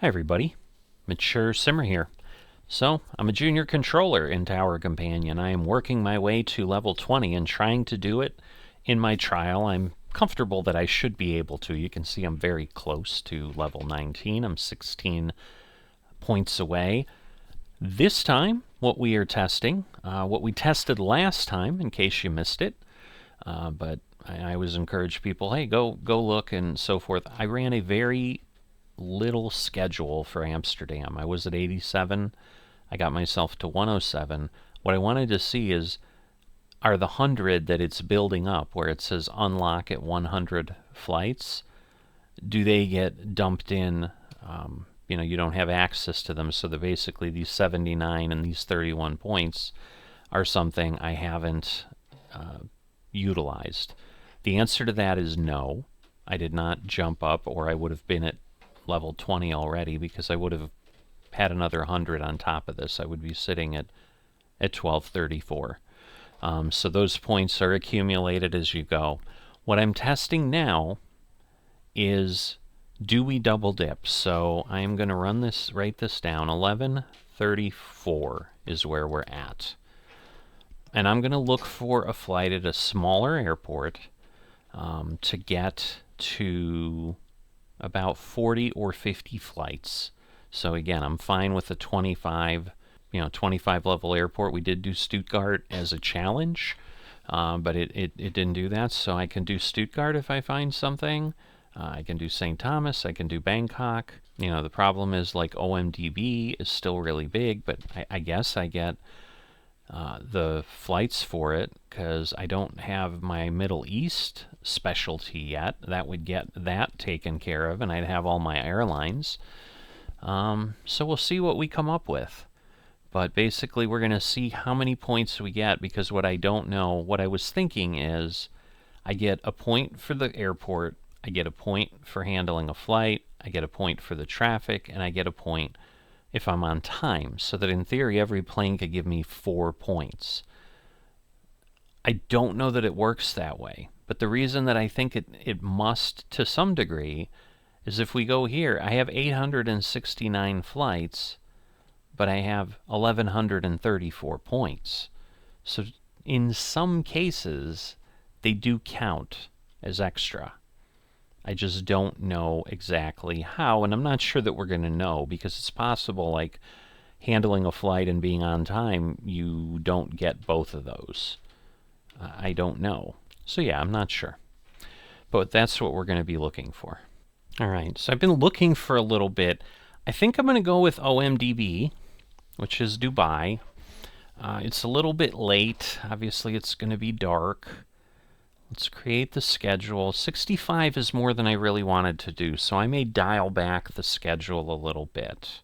Hi everybody, Mature Simmer here. So, I'm a junior controller in Tower Companion. I am working my way to level 20 and trying to do it in my trial. I'm comfortable that I should be able to. You can see I'm very close to level 19. I'm 16 points away. This time, what we are testing, what we tested last time, in case you missed it, but I always encourage people, hey, go look and so forth. I ran a very little schedule for Amsterdam. I was at 87. I got myself to 107. What I wanted to see is, are the 100 that it's building up, where it says unlock at 100 flights, do they get dumped in? You don't have access to them, so that basically these 79 and these 31 points are something I haven't utilized. The answer to that is no. I did not jump up, or I would have been at level 20 already, because I would have had another 100 on top of this. I would be sitting at 1234. So those points are accumulated as you go. What I'm testing now is, do we double dip? So I'm going to write this down. 1134 is where we're at. And I'm going to look for a flight at a smaller airport to get to about 40 or 50 flights. So again, I'm fine with a 25 level airport. We did do Stuttgart as a challenge, but it didn't do that. So I can do Stuttgart if I find something. I can do St. Thomas. I can do Bangkok. The problem is, like, OMDB is still really big, but I guess I get the flights for it because I don't have my Middle East specialty yet. That would get that taken care of, and I'd have all my airlines. So we'll see what we come up with. But basically, we're going to see how many points we get, because what I don't know, what I was thinking is, I get a point for the airport, I get a point for handling a flight, I get a point for the traffic, and I get a point if I'm on time, so that in theory every plane could give me 4 points. I don't know that it works that way, but the reason that I think it must to some degree is, if we go here, I have 869 flights, but I have 1134 points. So in some cases, they do count as extra. I just don't know exactly how, and I'm not sure that we're going to know, because it's possible, like, handling a flight and being on time, you don't get both of those. I don't know. So yeah, I'm not sure. But that's what we're going to be looking for. Alright, so I've been looking for a little bit. I think I'm going to go with OMDB, which is Dubai. It's a little bit late. Obviously, it's going to be dark. Let's create the schedule. 65 is more than I really wanted to do, so I may dial back the schedule a little bit.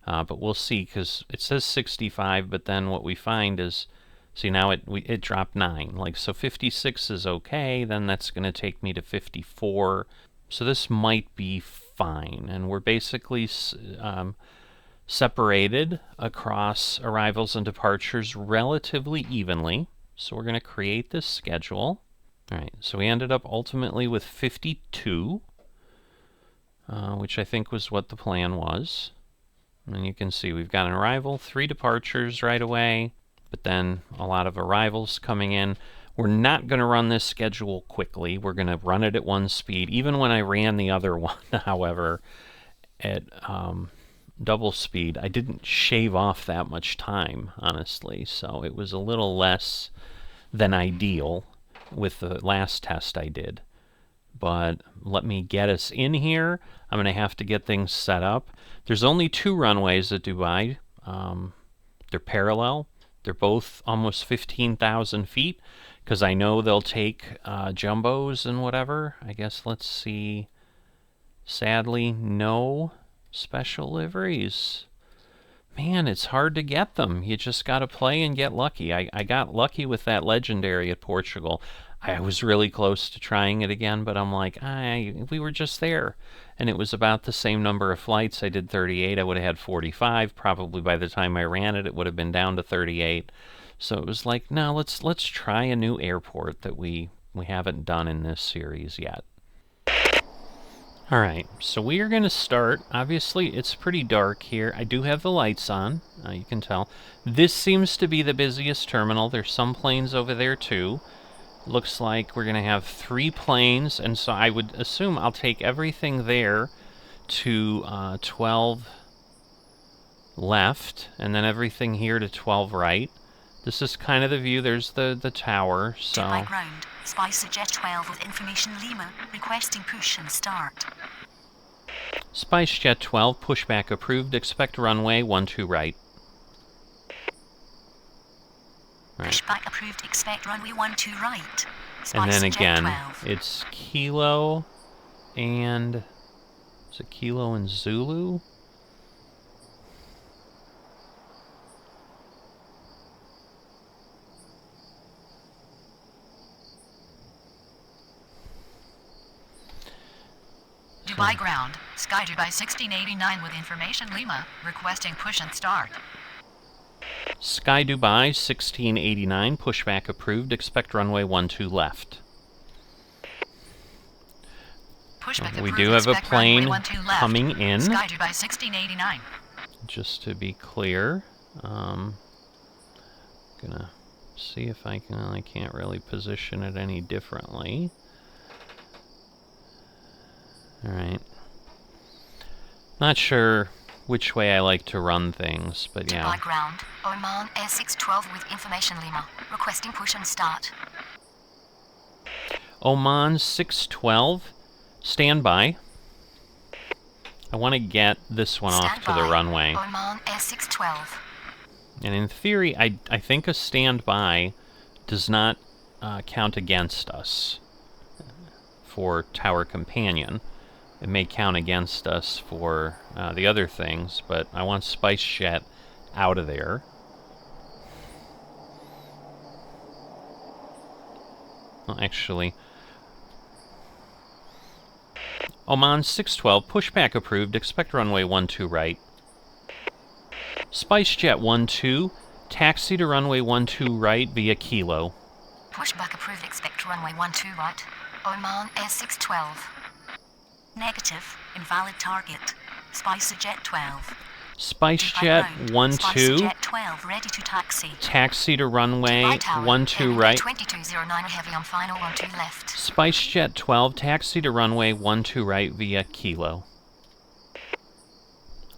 But we'll see, because it says 65, but then what we find is, see, now it dropped 9. Like, so 56 is okay, then that's going to take me to 54. So this might be fine, and we're basically separated across arrivals and departures relatively evenly. So we're going to create this schedule. Alright, so we ended up ultimately with 52, which I think was what the plan was. And you can see we've got an arrival, 3 departures right away, but then a lot of arrivals coming in. We're not going to run this schedule quickly. We're going to run it at 1 speed. Even when I ran the other one, however, at double speed, I didn't shave off that much time, honestly. So it was a little less than ideal with the last test I did. But let me get us in here. I'm going to have to get things set up. There's only 2 runways at Dubai. They're parallel. They're both almost 15,000 feet, because I know they'll take jumbos and whatever. I guess, let's see. Sadly, no special liveries. Man, it's hard to get them. You just got to play and get lucky. I got lucky with that legendary at Portugal. I was really close to trying it again, but I'm like, we were just there. And it was about the same number of flights. I did 38. I would have had 45. Probably by the time I ran it, it would have been down to 38. So it was like, no, let's try a new airport that we haven't done in this series yet. Alright, so we are going to start. Obviously, it's pretty dark here. I do have the lights on, you can tell. This seems to be the busiest terminal. There's some planes over there, too. Looks like we're going to have 3 planes, and so I would assume I'll take everything there to 12 left, and then everything here to 12 right. This is kind of the view. There's the tower, so... High ground. SpiceJet 12 with information Lima, requesting push and start. SpiceJet 12, pushback approved. Expect runway 12 right. Right. Pushback approved. Expect runway 12 right. And then again, 12. it's Kilo and... Is it Kilo and Zulu? Dubai ground. Sky Dubai 1689 with information Lima, requesting push and start. Sky Dubai 1689, pushback approved. Expect runway 12 left. Pushback We approved. do have a Expect runway plane 12 left. coming in. Sky Dubai 1689. Just to be clear, gonna see if I can. I can't really position it any differently. All right. Not sure which way I like to run things, but yeah. Dubai ground. Oman Air 612 with information Lima, requesting push and start. Oman 612, stand by. I want to get this one off to the runway. Oman Air 612. And in theory, I think a standby does not count against us for Tower Companion. It may count against us for the other things, but I want SpiceJet out of there. Well, actually... Oman 612, pushback approved. Expect runway 12 right. SpiceJet 12, taxi to runway 12 right via Kilo. Pushback approved. Expect runway 12 right. Oman Air 612. Negative. Invalid target. SpiceJet 12. SpiceJet 12. SpiceJet 12 ready to taxi. Taxi to runway 12 right. 2209 heavy on final 12 left. SpiceJet 12, taxi to runway 12 right via Kilo. I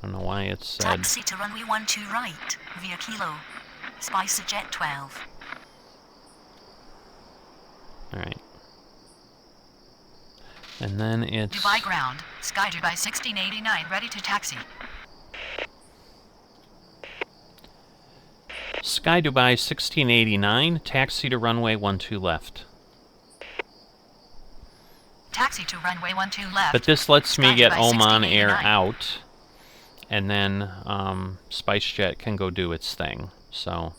don't know why it said... Taxi to runway 12 right via Kilo. SpiceJet 12. Alright. And then it's... Dubai ground. Sky Dubai 1689 ready to taxi. Sky Dubai 1689, taxi to runway 12 left. Taxi to runway 12 left. But this lets me Sky get Dubai Oman Air 1689. out, and then SpiceJet can go do its thing. So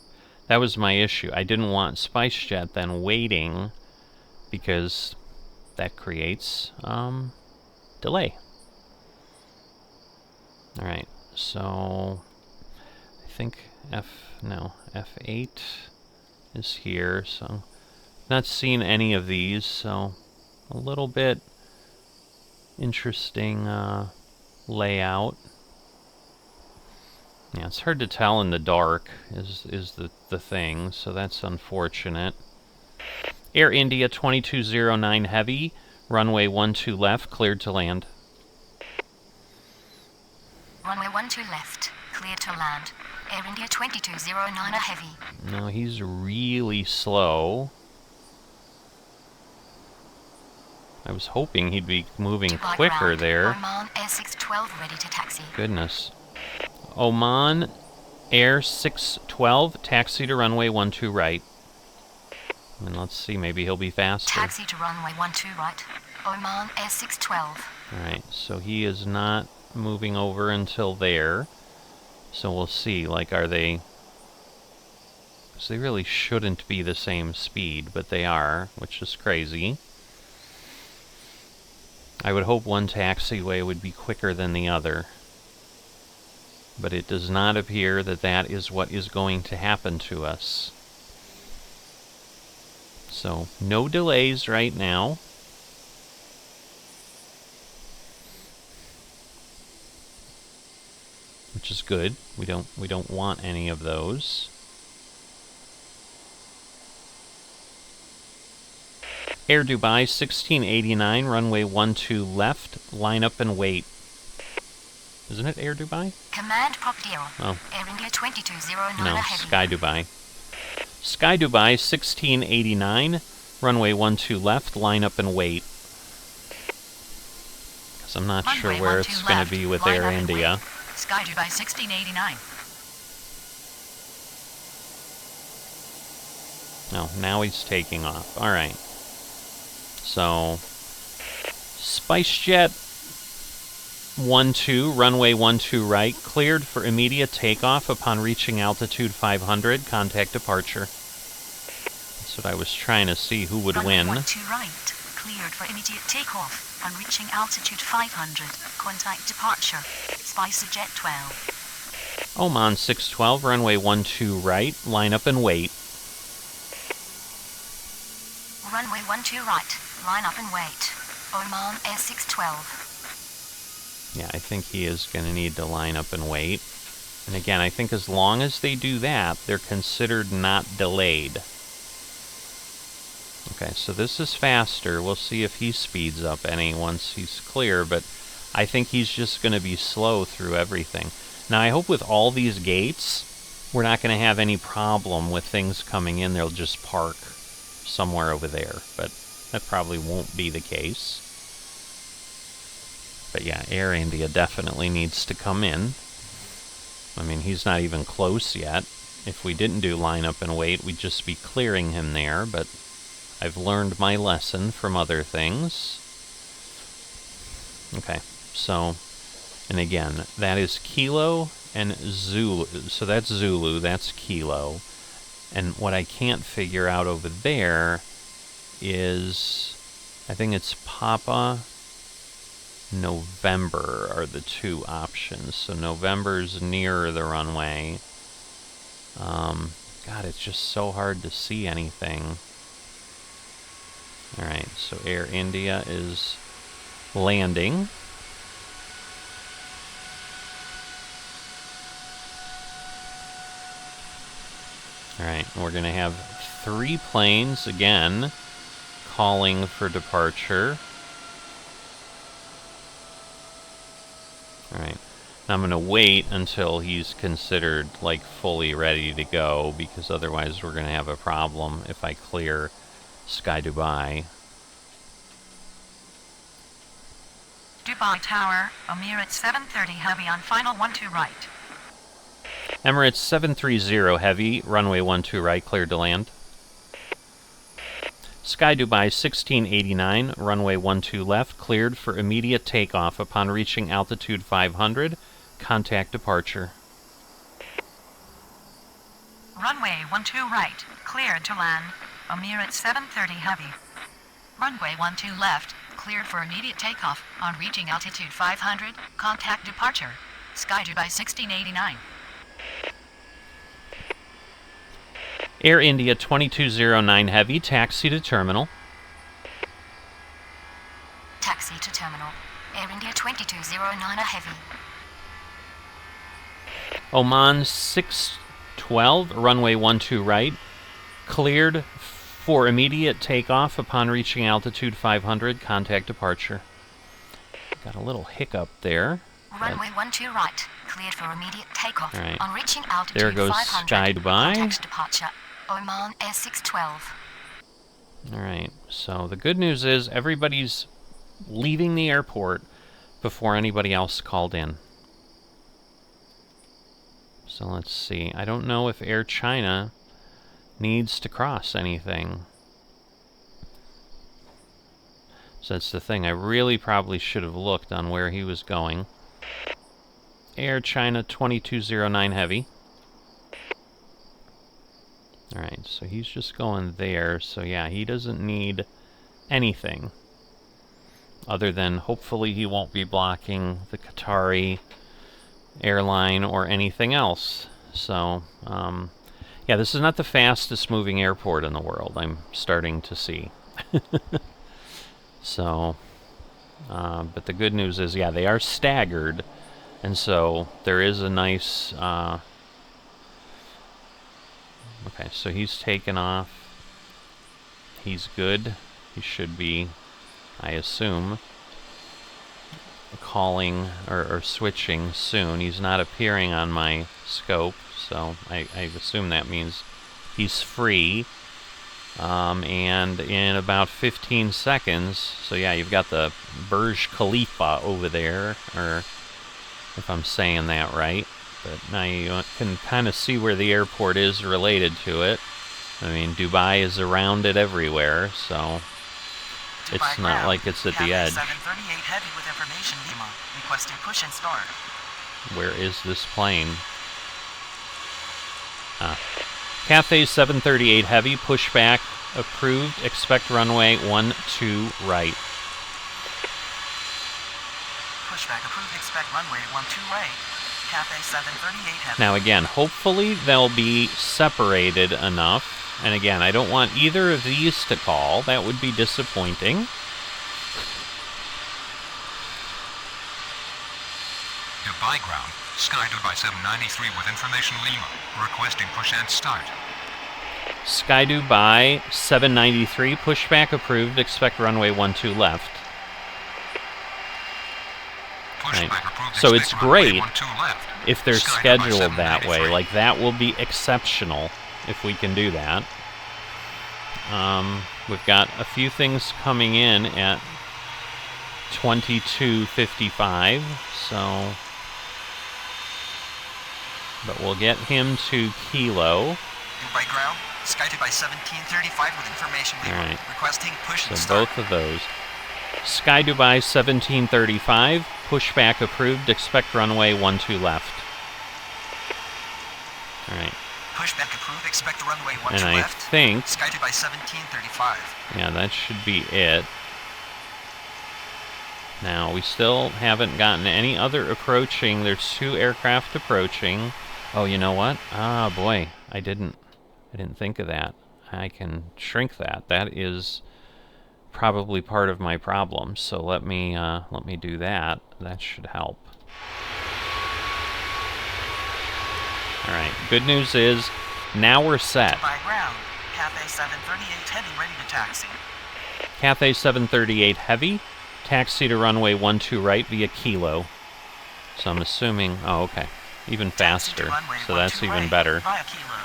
that was my issue. I didn't want SpiceJet then waiting, because that creates delay. Alright, so I think F8 is here, so not seen any of these, so a little bit interesting layout. Yeah, it's hard to tell in the dark is the thing, so that's unfortunate. Air India 2209 Heavy, runway 12 left, cleared to land. Runway 12 left, clear to land. Air India 2209 Heavy. No, he's really slow. I was hoping he'd be moving Dubai quicker ground. there. Oman Air 612 ready to taxi. Goodness. Oman Air 612, taxi to runway 12 right. And let's see, maybe he'll be faster. Taxi to runway 12 right. Oman Air 612. Alright, so he is not moving over until there. So we'll see, like, are they... Because they really shouldn't be the same speed, but they are, which is crazy. I would hope one taxiway would be quicker than the other. But it does not appear that that is what is going to happen to us. So, no delays right now. which is good. We don't want any of those. Air Dubai 1689, runway 12 left, line up and wait. Isn't it Air Dubai? Command Prop Deal. Oh. Air India 2209 No, Heavy. Sky Dubai. Sky Dubai 1689, runway 12 left, line up and wait. Because I'm not sure Runway where 12 it's going to left, be with line Air up and India. wait. Sky Dubai 1689. No, now he's taking off. All right. So, SpiceJet 12, runway 12 right, cleared for immediate takeoff upon reaching altitude 500. Contact departure. That's what I was trying to see who would Runway win. 12 right, cleared for immediate takeoff on reaching altitude 500. Contact departure. SpiceJet 12. Oman 612, runway 12 right, line up and wait. Runway 12 right, line up and wait. Oman Air 612. Yeah, I think he is going to need to line up and wait. And again, I think as long as they do that, they're considered not delayed. Okay, so this is faster. We'll see if he speeds up any once he's clear, but I think he's just going to be slow through everything. Now, I hope with all these gates, we're not going to have any problem with things coming in. They'll just park somewhere over there, but that probably won't be the case. But yeah, Air India definitely needs to come in. I mean, he's not even close yet. If we didn't do line up and wait, we'd just be clearing him there, but I've learned my lesson from other things. Okay, so, and again, that is Kilo and Zulu. So that's Zulu, that's Kilo. And what I can't figure out over there is, I think it's Papa, November are the two options. So November's nearer the runway. God, it's just so hard to see anything. Alright, so Air India is landing. Alright, we're going to have 3 planes again calling for departure. Alright, now I'm going to wait until he's considered like fully ready to go, because otherwise we're going to have a problem if I clear Sky Dubai. Dubai Tower, Emirates 730 Heavy on final 12 right. Emirates 730 Heavy, runway 12 right, cleared to land. Sky Dubai 1689, runway 12 left, cleared for immediate takeoff upon reaching altitude 500. Contact departure. Runway 12 right, cleared to land. Emirates 730 Heavy. Runway 12 left, cleared for immediate takeoff on reaching altitude 500. Contact departure. Sky Dubai 1689. Air India 2209 Heavy, taxi to terminal. Taxi to terminal. Air India 2209 Heavy. Oman 612, runway 12 right, cleared for immediate takeoff upon reaching altitude 500. Contact departure. Got a little hiccup there. Runway 12 right, cleared for immediate takeoff Right. on reaching altitude There goes 500. Sky Dubai. Contact departure. Oman Air 612. Alright, so the good news is everybody's leaving the airport before anybody else called in. So let's see. I don't know if Air China needs to cross anything. So that's the thing. I really probably should have looked on where he was going. Air China 2209 Heavy. Alright, so he's just going there. So yeah, he doesn't need anything. Other than hopefully he won't be blocking the Qatari airline or anything else. So, yeah, this is not the fastest moving airport in the world, I'm starting to see. So, but the good news is, yeah, they are staggered. And so there is a nice... okay, so he's taken off. He's good. He should be, I assume, calling or switching soon. He's not appearing on my scope, so I assume that means he's free. And in about 15 seconds, so yeah, you've got the Burj Khalifa over there, or if I'm saying that right, but now you can kind of see where the airport is related to it. I mean, Dubai is around it everywhere, so it's not like it's at the edge. 738 heavy with information Lima, requesting push and start. Where is this plane? Cathay 738 heavy, pushback approved, expect runway 12 right. Pushback approved, expect runway 12 right. Cathay 738 heavy. Now again, hopefully they'll be separated enough. And again, I don't want either of these to call. That would be disappointing. Dubai ground, Sky Dubai 793 with information Lima, requesting push and start. Sky Dubai 793, pushback approved, expect runway 12 left. Pushback Right. approved, So it's expect runway great 12 left. if they're Sky Dubai scheduled that way. 793. Like, that will be exceptional if we can do that. We've got a few things coming in at 22:55, so... But we'll get him to Kilo. Dubai ground, Sky Dubai 1735 with information Lima, Alright. requesting push and So start. both of those. Sky Dubai 1735, pushback approved, expect runway 12 left. Alright, Pushback approved, expect runway 12 and I left. think, Sky Dubai 1735. yeah, that should be it. Now, we still haven't gotten any other approaching. There's 2 aircraft approaching. Oh, you know what? Ah, boy, I didn't think of that. I can shrink that. That is probably part of my problem. So let me do that. That should help. All right. Good news is now we're set. Dubai ground, Cathay 738 heavy ready to taxi. Cathay 738 heavy, taxi to runway 12 right via Kilo. So I'm assuming. Oh, okay. Even Taxi to faster. runway So that's 12 even right better. via Kilo.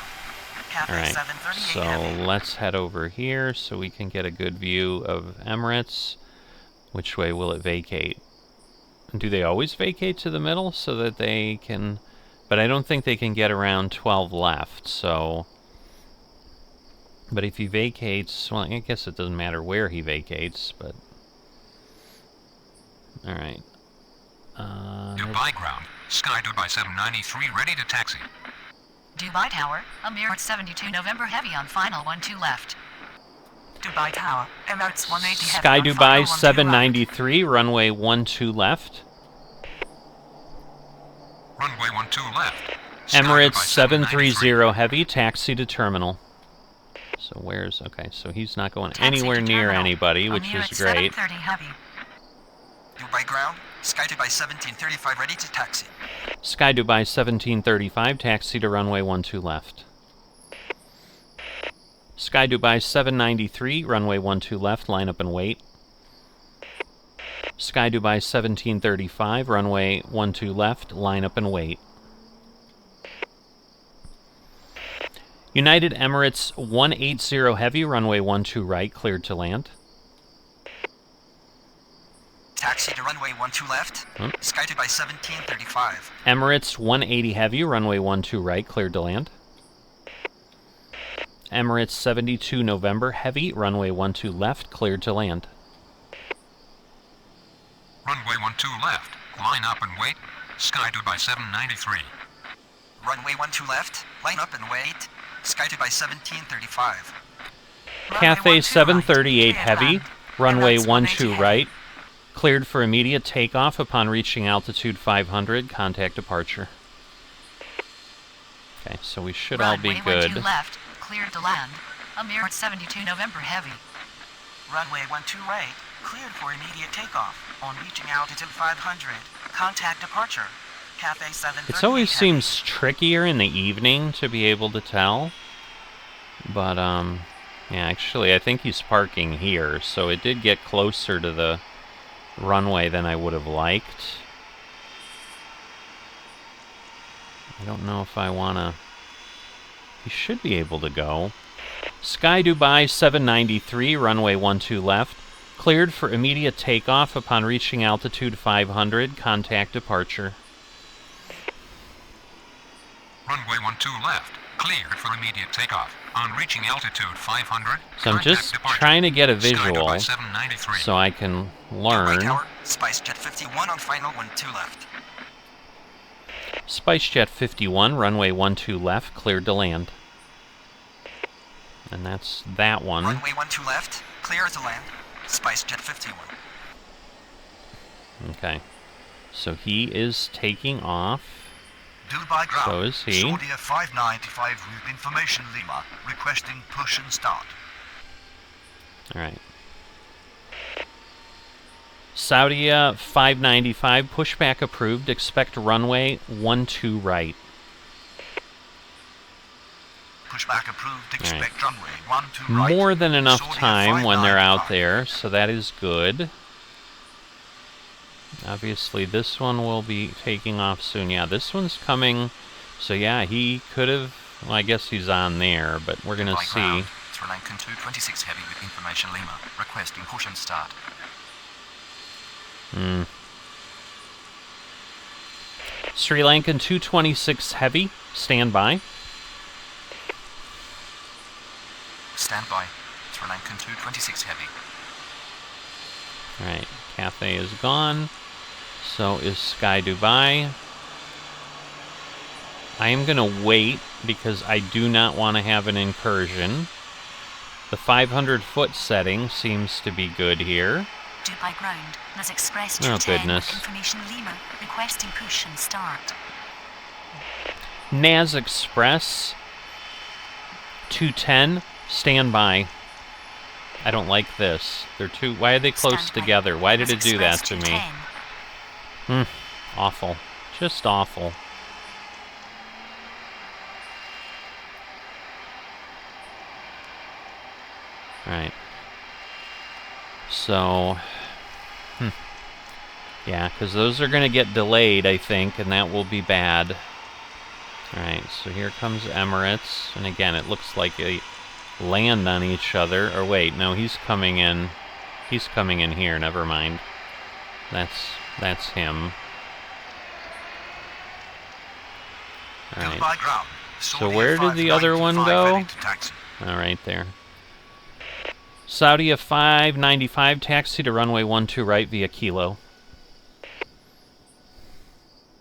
Cathay All right, 738 so heavy. let's head over here so we can get a good view of Emirates. Which way will it vacate? Do they always vacate to the middle so that they can... But I don't think they can get around 12 left, so... But if he vacates... Well, I guess it doesn't matter where he vacates, but... Alright. Dubai ground, Sky Dubai 793 ready to taxi. Dubai Tower, Emirates 72 November heavy on final 12 left. Dubai Tower, Emirates 180 heavy Sky on Dubai final 12 793, runway 12 left. Runway 12 left. Sky Emirates Dubai 730 heavy, taxi to terminal. So where's... Okay, so he's not going Taxi anywhere to near terminal. anybody, which is Emirates great. 730 heavy. Dubai ground, Sky Dubai 1735 ready to taxi. Sky Dubai 1735, taxi to runway 12 left. Sky Dubai 793, runway 12 left, line up and wait. Sky Dubai 1735, runway 12 left, line up and wait. United Emirates 180 heavy, runway 12 right, cleared to land. Taxi to runway 12 left. Sky Dubai 1735. Emirates 180 heavy, runway 12 right, cleared to land. Emirates 72 November heavy, runway 12 left, cleared to land. Runway 12 left. Line up and wait. Sky Dubai 793. Runway 12 left. Line up and wait. Sky Dubai 1735. Cathay 738 heavy, runway 12 right, cleared for immediate takeoff upon reaching altitude 500, contact departure. Okay, so we should all be Runway 12 good. left, cleared to land. Emirates 72 November heavy. Runway 12 right. Cleared for immediate takeoff. On reaching altitude 500. Contact departure. Cafe 738 It always heavy. seems trickier in the evening to be able to tell. But, yeah, actually, I think he's parking here, so it did get closer to the runway than I would have liked. I don't know if I want to... He should be able to go. Sky Dubai 793, runway 12 left. Cleared for immediate takeoff upon reaching altitude 500. Contact departure. Runway 12 left. Cleared for immediate takeoff. On reaching altitude 500. So I'm just trying to get a visual so I can learn. Tower, SpiceJet 51 on final 12 left. SpiceJet 51, runway 12 left, cleared to land. And that's that one. Runway 12 left, clear to land. SpiceJet 51. Okay. So he is taking off. Dubai ground. So is he. Saudia 595 with information Lima, requesting push and start. Alright. Saudia 595, pushback approved. Expect runway 12 right. Pushback approved, expect runway 12 right. More than enough Saudia time when they're out 595. there, so that is good. Obviously, this one will be taking off soon. Yeah, this one's coming. So yeah, he could have... Well, I guess he's on there, but we're going to see. Sri Lankan 226 heavy with information Lima, requesting push and start. Sri Lankan 226 heavy, stand by. Stand by. Sri Lankan 226 heavy. Alright, Cathay is gone. So is Sky Dubai. I am going to wait because I do not want to have an incursion. The 500-foot setting seems to be good here. Dubai ground, NAS Express Oh, 210 goodness. with information Lima, requesting push and start. NAS Express 210, stand by. I don't like this. They're too... Why are they close Stand by. together? Why did NAS it do that Express to me? 210. Awful. Just awful. Alright. So... Yeah, because those are going to get delayed, I think, and that will be bad. Alright, so here comes Emirates. And again, it looks like they land on each other. Or wait, no, he's coming in. He's coming in here, never mind. That's him. Alright. Dubai ground. So where did the other one go? Alright, there. Saudia 595, taxi to runway 12 right via Kilo.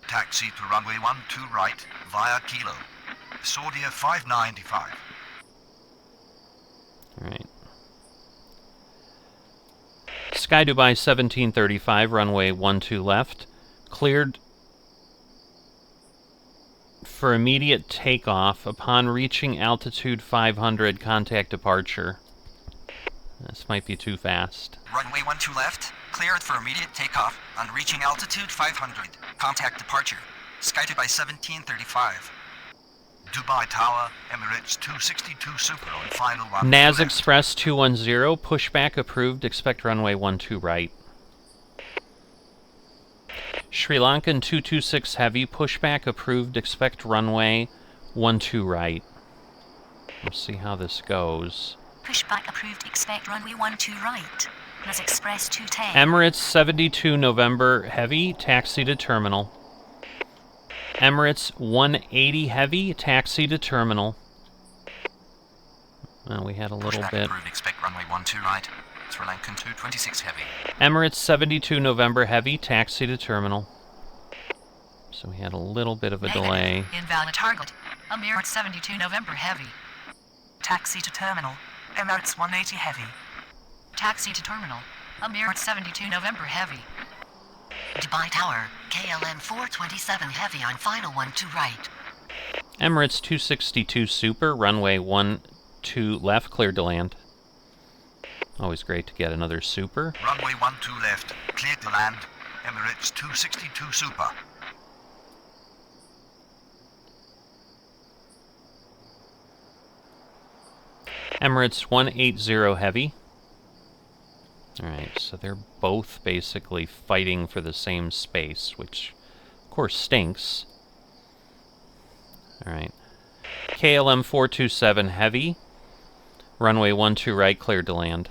Taxi to runway 12 right via Kilo. Saudia 595. Alright. Sky Dubai 1735, runway 12 left. Cleared for immediate takeoff upon reaching altitude 500, contact departure. This might be too fast. Runway 12 left, cleared for immediate takeoff on reaching altitude 500. Contact departure. Sky Dubai 1735. Dubai Tower, Emirates 262 Super on final 1. NAS Express 210, pushback approved, expect runway 12 right. Sri Lankan 226 heavy, pushback approved, expect runway 12 right. We'll see how this goes. Pushback approved, expect runway 12 right. NAS Express 210. Emirates 72 November heavy, taxi to terminal. Emirates 180 heavy, taxi to terminal. Well, we had a little Pushback bit. approved, expect runway 12 right. Sri Lankan 226 heavy. Emirates 72 November heavy, taxi to terminal. So we had a little bit of a delay. Invalid target. Emirates 72 November heavy. Taxi to terminal. Emirates 180 heavy. Taxi to terminal. Emirates 72 November heavy. Dubai Tower, KLM 427 heavy on final 12 right. Emirates 262 Super, runway 12 left, cleared to land. Always great to get another Super. Runway 12 left, cleared to land. Emirates 262 Super. Emirates 180 Heavy. Alright, so they're both basically fighting for the same space, which of course stinks. Alright. KLM 427 Heavy. Runway 12 right, cleared to land.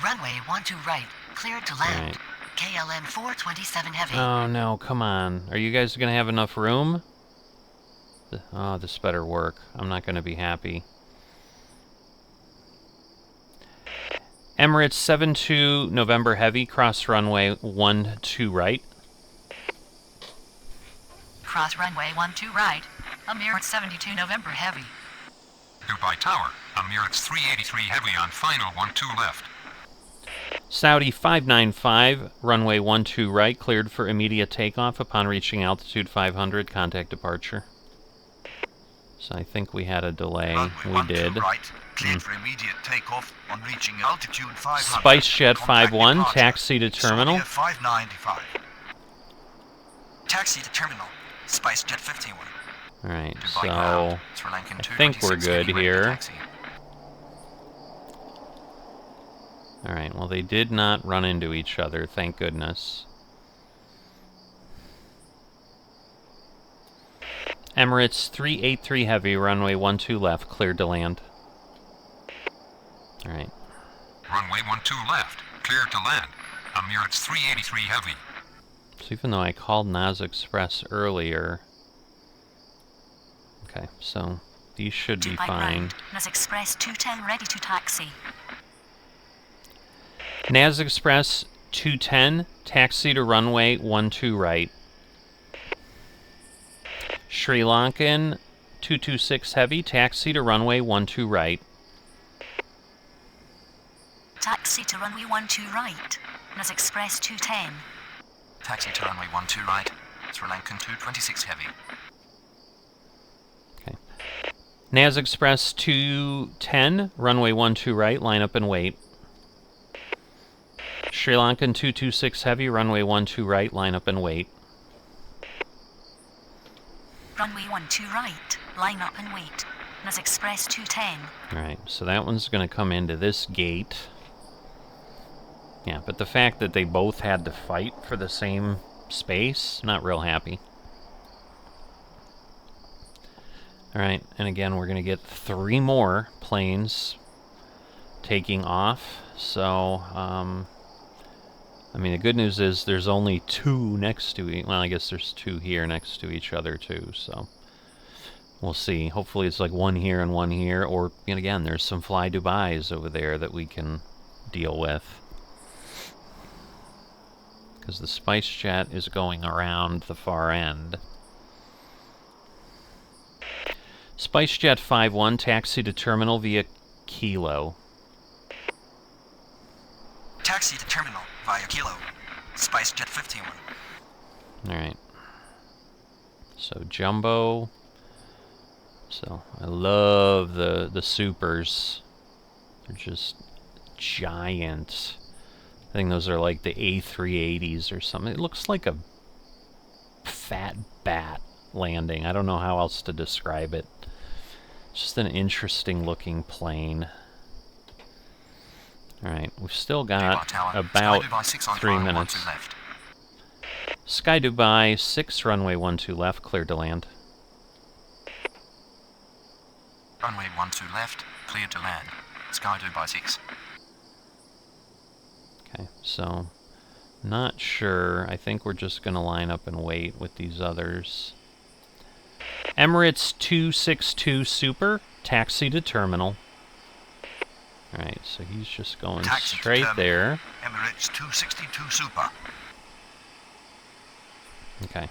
Runway 12 right, cleared to land. Right. KLM 427 Heavy. Oh no, come on. Are you guys going to have enough room? Oh, this better work. I'm not going to be happy. Emirates 72 November Heavy, cross runway 12 right. Cross runway 12 right. Emirates 72 November Heavy. Dubai Tower, Emirates 383 Heavy on final 12 left. Saudi 595, runway 12 right, cleared for immediate takeoff upon reaching altitude 500, contact departure. So I think we had a delay. Runway We did. Right, cleared for immediate takeoff on reaching altitude 500. SpiceJet Contact 51, departure. taxi to terminal. Saudia 595. Taxi to terminal. SpiceJet 51. Alright, Dubai so ground. Sri Lankan I think we're 226 good heavy, ready for here. taxi. Alright, well they did not run into each other, thank goodness. Emirates 383 Heavy, runway 12 left, cleared to land. Alright. Runway 12 left, cleared to land. Emirates 383 Heavy. So even though I called Naz Express earlier... Okay, so these should be Dubai fine. ground. Nas Express 210 ready to taxi. Naz Express 210, taxi to runway 12 right. Sri Lankan 226 Heavy, taxi to runway 12 right. Taxi to runway 12 right. Nas Express 210. Taxi to runway 12 right. Sri Lankan 226 heavy. Okay. Naz Express 210, runway 12 right, line up and wait. Sri Lankan 226 Heavy, runway 12 right, line up and wait. Runway 12 right. Line up and wait. Nas Express 210. Alright, so that one's going to come into this gate. Yeah, but the fact that they both had to fight for the same space, not real happy. Alright, and again, we're going to get 3 more planes taking off. So, I mean, the good news is there's only 2 next to each... Well, I guess there's 2 here next to each other, too, so... We'll see. Hopefully it's like 1 here and 1 here, or, and again, there's some Fly Dubais over there that we can deal with. Because the SpiceJet is going around the far end. SpiceJet 51, taxi to terminal via Kilo. Taxi to terminal via Kilo. SpiceJet 51. Alright. So, Jumbo. So, I love the supers. They're just giant. I think those are like the A380s or something. It looks like a fat bat landing. I don't know how else to describe it. It's just an interesting looking plane. Alright, we've still got about 3 minutes. Left. Sky Dubai 6, runway 12 left, cleared to land. Runway 12 left, cleared to land. Sky Dubai 6. Okay, so not sure. I think we're just going to line up and wait with these others. Emirates 262 Super, taxi to terminal. Alright, so he's just going Taxi to straight terminal. there. Emirates 262 Super. Okay.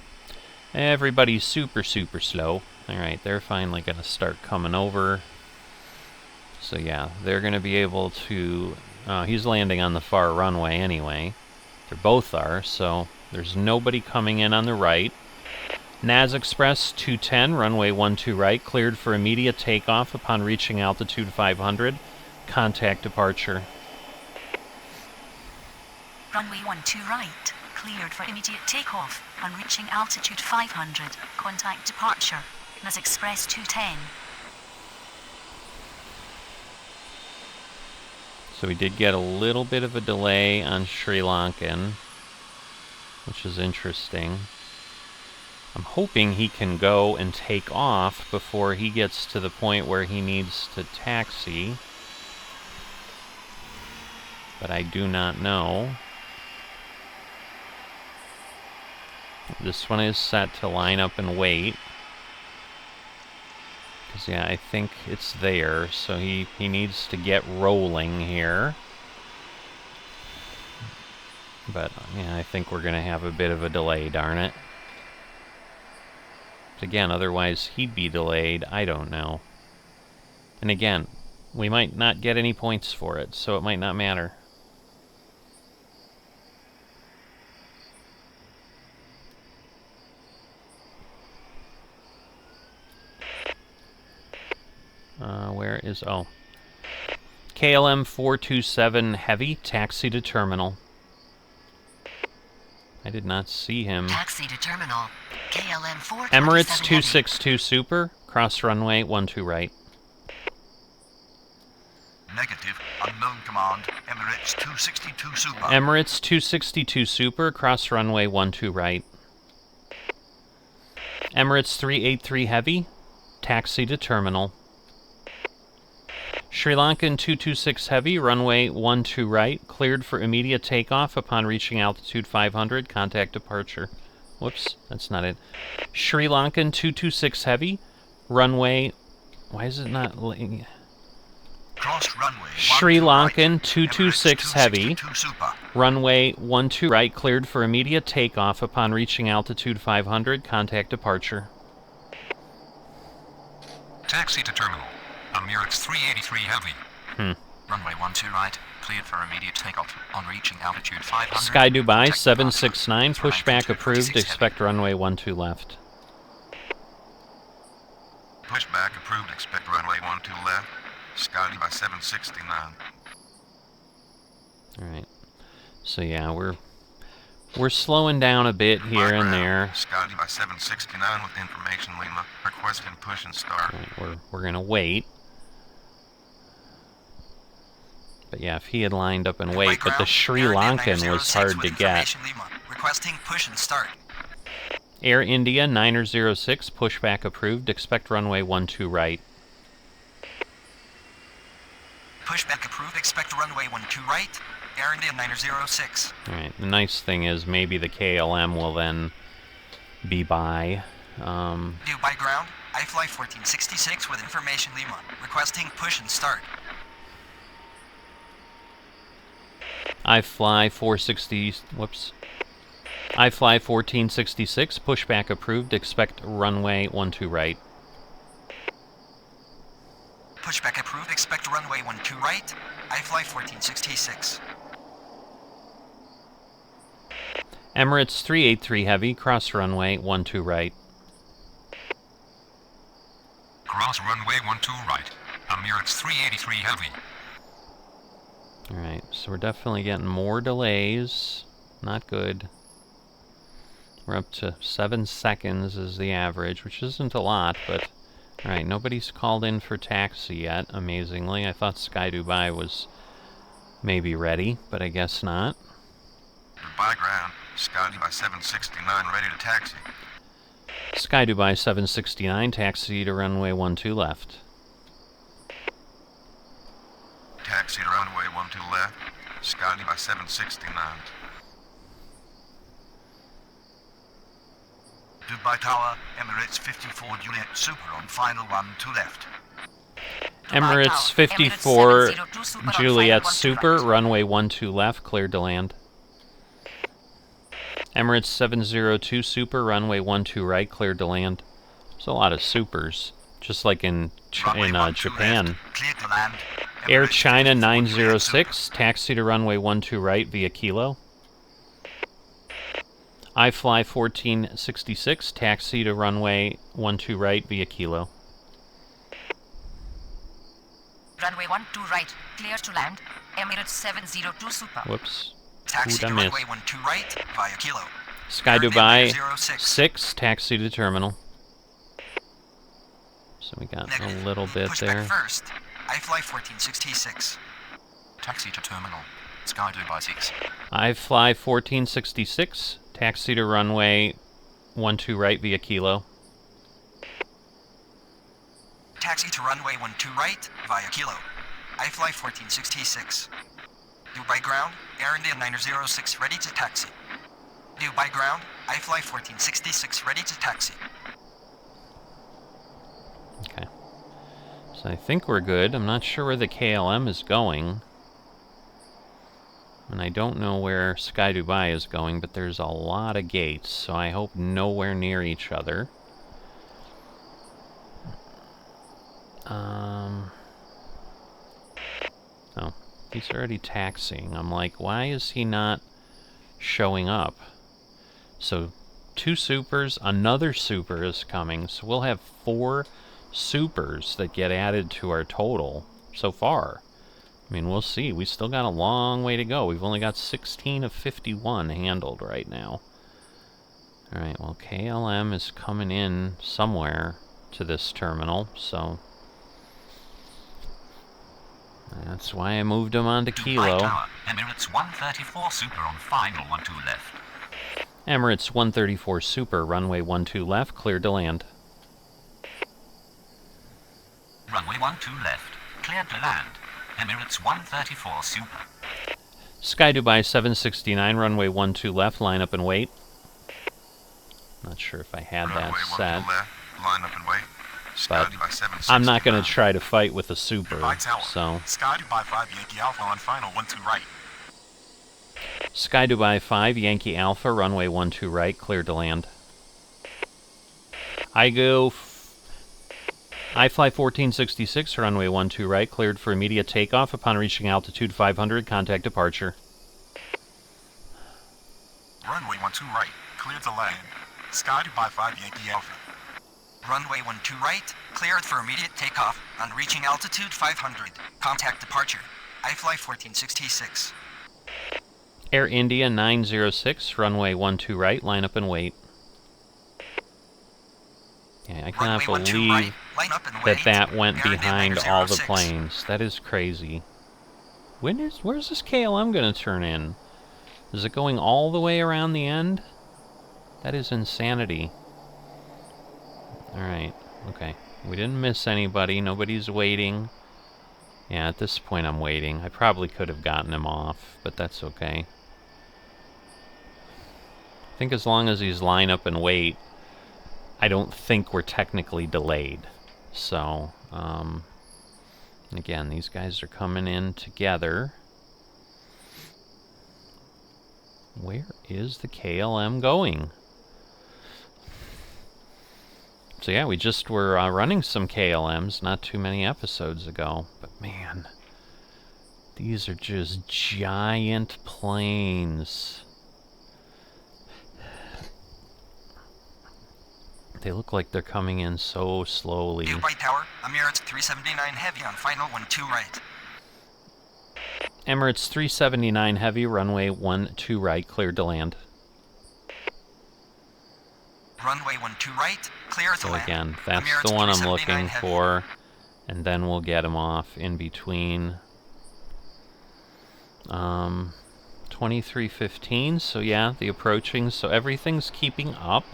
Everybody's super slow. Alright, they're finally going to start coming over. So yeah, they're going to be able to... he's landing on the far runway anyway. They both are, so there's nobody coming in on the right. Naz Express 210, runway 12 right, cleared for immediate takeoff upon reaching altitude 500. Contact departure. Runway 12 right. Cleared for immediate takeoff on reaching altitude 500. Contact departure. Nas Express 210. So we did get a little bit of a delay on Sri Lankan, which is interesting. I'm hoping he can go and take off before he gets to the point where he needs to taxi. But I do not know. This one is set to line up and wait. Because, yeah, I think it's there, so he needs to get rolling here. But, yeah, I think we're going to have a bit of a delay, darn it. Again, otherwise he'd be delayed, I don't know. And again, we might not get any points for it, so it might not matter. Where is... oh. KLM 427 Heavy, taxi to terminal. I did not see him. Taxi to terminal. KLM 427 Emirates Heavy. 262 Super, cross runway 12 right. Negative. Unknown command. Emirates 262 Super. Emirates 262 Super, cross runway 12 right. Emirates 383 Heavy, taxi to terminal. Sri Lankan 226 Heavy, runway 12 right, cleared for immediate takeoff upon reaching altitude 500, contact departure. Whoops, that's not it. Sri Lankan 226 Heavy, runway... why is it not... Cross runway. Sri 12 Lankan right. 226 Emirates Heavy, 262 Super. runway 12 right, cleared for immediate takeoff upon reaching altitude 500, contact departure. Taxi to terminal. Emirates 383 Heavy. Runway 12 right. Cleared for immediate takeoff on reaching altitude 500. Sky Dubai Contact 769, departure. pushback Flying approved, 226 expect runway 12 left. Pushback approved. Expect runway 12 left. Sky Dubai 769. Alright. So yeah, we're slowing down a bit here and there. Sky Dubai 769 with information Lima. Requesting push and start. Alright, we're gonna wait. But yeah, if he had lined up and wait, but the Sri Lankan was hard to get. Requesting push and start. Air India 906, pushback approved, expect runway 12 right. Pushback approved. Expect runway 12 right. Air India 906. Alright, the nice thing is maybe the KLM will then be by. Dubai ground. I fly 1466 with information Lima. Requesting push and start. I fly 460, whoops. I fly 1466, pushback approved, expect runway 12 right. Pushback approved. Expect runway 12 right. I fly 1466. Emirates 383 Heavy, cross runway 12 right. Cross runway 12 right. Emirates 383 Heavy. Alright, so we're definitely getting more delays. Not good. We're up to 7 seconds is the average, which isn't a lot, but... Alright, nobody's called in for taxi yet, amazingly. I thought Sky Dubai was maybe ready, but I guess not. Dubai ground. Sky Dubai 769 ready to taxi. Sky Dubai 769, taxi to runway 12 left. Taxi to runway 12 left. Sky Dubai 769. Dubai Tower, Emirates 54 Juliet Super on final 12 left. Emirates 54 Juliet Super, runway 12 left, cleared to land. Emirates 702 Super, runway 12 right, cleared to land. There's a lot of supers, just like in Japan. Cleared to land. Air Emirates China 54 Juliet 906, taxi to runway 12 right via Kilo. I fly 1466, taxi to runway 12 right via Kilo. Runway 12 right. Clear to land. Emirates 702 Super. Whoops. Taxi Ooh, to I runway missed. 12 right via Kilo. Sky Air India Dubai 906. 6, taxi to terminal. So we got Negative. a little bit Pushback there. first. I fly 1466. Taxi to terminal. Sky Dubai 6. I fly 1466. Taxi to runway 12 right via Kilo. Taxi to runway 12 right via Kilo. I fly 1466. Dubai ground, Air India 906 ready to taxi. Dubai ground, I fly 1466 ready to taxi. Okay. So I think we're good. I'm not sure where the KLM is going. And I don't know where Sky Dubai is going, but there's a lot of gates, so I hope nowhere near each other. Oh, he's already taxiing. I'm like, why is he not showing up? So, 2 supers, another super is coming, so we'll have 4 supers that get added to our total so far. I mean, we'll see. We still got a long way to go. We've only got 16 of 51 handled right now. Alright, well, KLM is coming in somewhere to this terminal, so that's why I moved him on to Kilo. Tower, Emirates 134 Super on final 12 left. Emirates 134 Super, runway 12 left, cleared to land. Runway 12 left, cleared to land. Emirates 134 Super. Sky Dubai 769, runway 12 left, line up and wait. Not sure if I had that set. Line up and wait. But I'm not going to try to fight with a super, so... Sky Dubai 5 Yankee Alpha on final 12 right. Sky Dubai 5, Yankee Alpha, runway 12 right, cleared to land. I fly 1466, runway 12 right, cleared for immediate takeoff. Upon reaching altitude 500, contact departure. Runway 12 right, cleared to land. Sky Dubai 5 Yankee Alpha. Runway 12 right, cleared for immediate takeoff. On reaching altitude 500, contact departure. I fly 1466. Air India 906, runway 12 right, line up and wait. Yeah, I cannot believe right, line up and wait. that went Air behind India all the 906. planes. That is crazy. Where's this KLM going to turn in? Is it going all the way around the end? That is insanity. Alright, okay. We didn't miss anybody. Nobody's waiting. Yeah, at this point I'm waiting. I probably could have gotten him off, but that's okay. I think as long as he's line up and wait, I don't think we're technically delayed. So, again, these guys are coming in together. Where is the KLM going? So yeah, we just were running some KLMs not too many episodes ago. But man, these are just giant planes. They look like they're coming in so slowly. Dubai Tower, Emirates 379 heavy on final 12 right. Emirates 379 heavy, runway 12 right, cleared to land. Runway 12 right, clear to So land. again, that's Emirates the one I'm 379 looking heavy. for. And then we'll get him off in between. 2315, so yeah, the approaching, so everything's keeping up.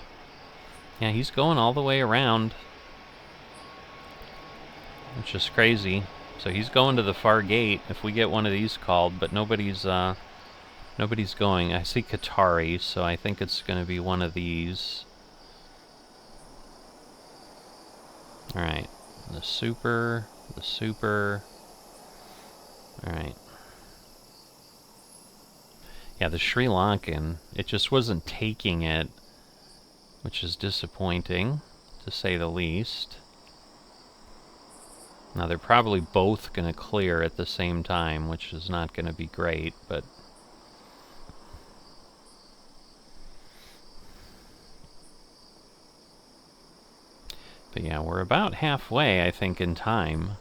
Yeah, he's going all the way around, which is crazy. So he's going to the far gate if we get one of these called, but nobody's going. I see Qatari, so I think it's going to be one of these. Alright, the super. Alright. Yeah, the Sri Lankan, it just wasn't taking it, which is disappointing, to say the least. Now, they're probably both going to clear at the same time, which is not going to be great, but... But yeah, we're about halfway, I think, in time.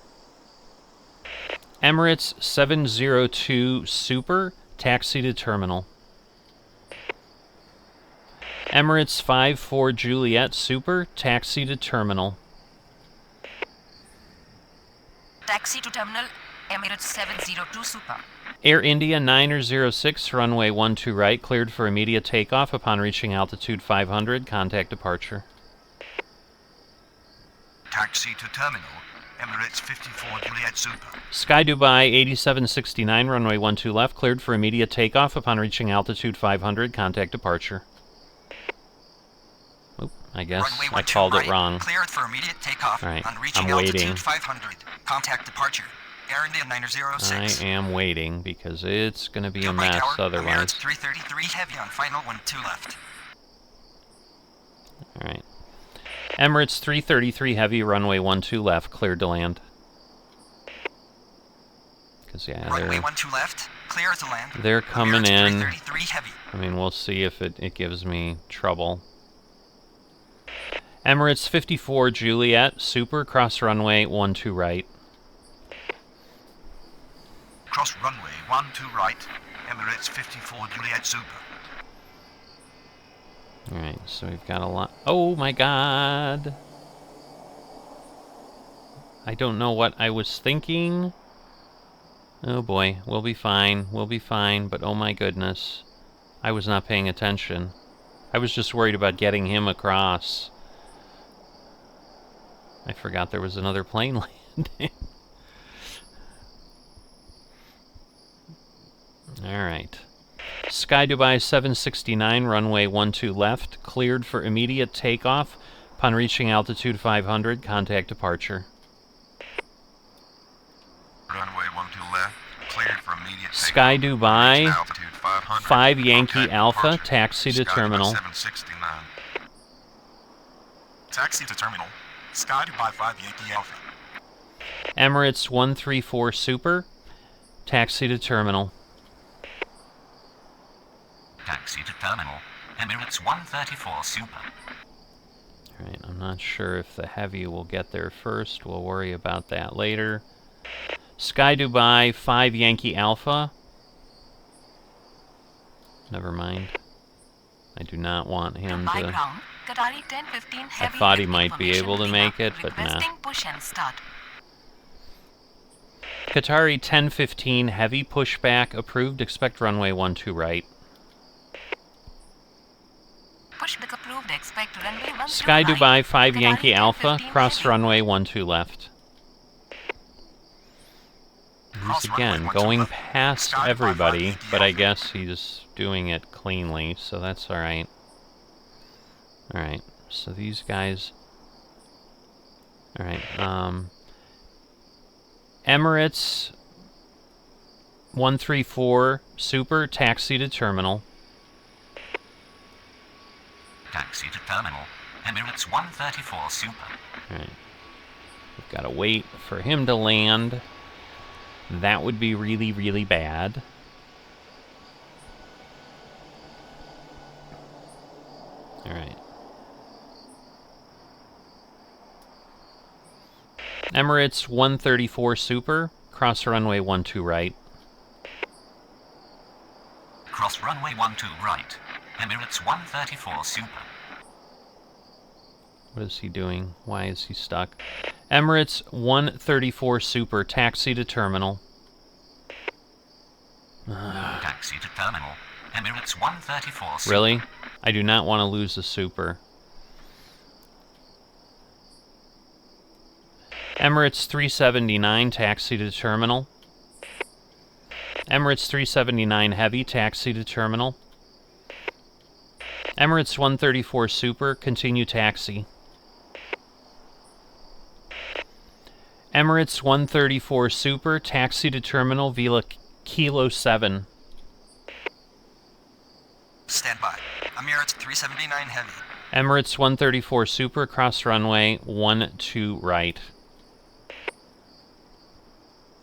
Emirates 702 Super, taxi to terminal. Emirates 54 Juliet Super, taxi to terminal. Taxi to terminal, Emirates 702 Super. Air India 906, runway 12 right, cleared for immediate takeoff upon reaching altitude 500. Contact departure. Taxi to terminal. Emirates 54 Juliet Super. Sky Dubai 8769, runway 12 left, cleared for immediate takeoff upon reaching altitude 500. Contact departure. Oop, I guess Runway I 12 called right, it wrong. Cleared for immediate takeoff. All right, On reaching I'm waiting. altitude 500. Contact departure. Air India 906. I am waiting because it's going to be a Dubai mess Tower, otherwise. Emirates 333 heavy on final 12 left. All right. Emirates 333 heavy, runway 12 left, cleared to land. Because yeah, Runway 12 left, clear to land. they're coming Emirates in. 333 heavy. I mean, we'll see if it gives me trouble. Emirates 54 Juliet, super, cross runway 12 right. Cross runway 12 right. Emirates 54 Juliet Super. Alright, so we've got a lot. Oh my god! I don't know what I was thinking. Oh boy, we'll be fine, but oh my goodness. I was not paying attention. I was just worried about getting him across. I forgot there was another plane landing. Alright. Sky Dubai 769, runway 12 left, cleared for immediate takeoff upon reaching altitude 500. Contact departure. Runway 12 left, cleared for immediate Sky takeoff. Dubai Reaching altitude 500. 5 Yankee Contact Alpha, departure. taxi to Sky Dubai terminal. 769. Taxi to terminal. Sky Dubai 5 Yankee Alpha. Emirates 134 Super, taxi to terminal. Taxi to terminal. Emirates 134 Super. Alright, I'm not sure if the heavy will get there first. We'll worry about that later. Sky Dubai 5 Yankee Alpha. Never mind. I do not want him By to... ground, Qatari 1015 heavy. thought he with might be information able to Lima, make it, but nah. requesting push and start. Qatari 1015 heavy pushback approved. Expect runway 12 right. Pushback approved. Expect runway 12 Sky right. Dubai 5 Qatari Yankee Alpha, 1015 cross heavy. runway 12 left. Cross He's runway again 12 going left. past Sky Dubai 5 everybody, Yankee but I Alpha. guess he's doing it cleanly, so that's alright. Alright, so these guys... Alright, Emirates 134 Super, taxi to terminal. Taxi to terminal. Emirates 134 Super. Alright. We've got to wait for him to land. That would be really, really bad. Alright. Emirates 134 Super, cross runway 12 right. Cross runway 12 right. Emirates 134 Super. What is he doing? Why is he stuck? Emirates 134 Super, taxi to terminal. Taxi to terminal. Emirates 134 Super. Really? I do not want to lose the Super. Emirates 379, taxi to terminal. Emirates 379 Heavy, taxi to terminal. Emirates 134 Super, continue taxi. Emirates 134 Super, taxi to terminal via Kilo 7. Stand by. Emirates 379 heavy. Emirates 134 Super, cross runway 12 right.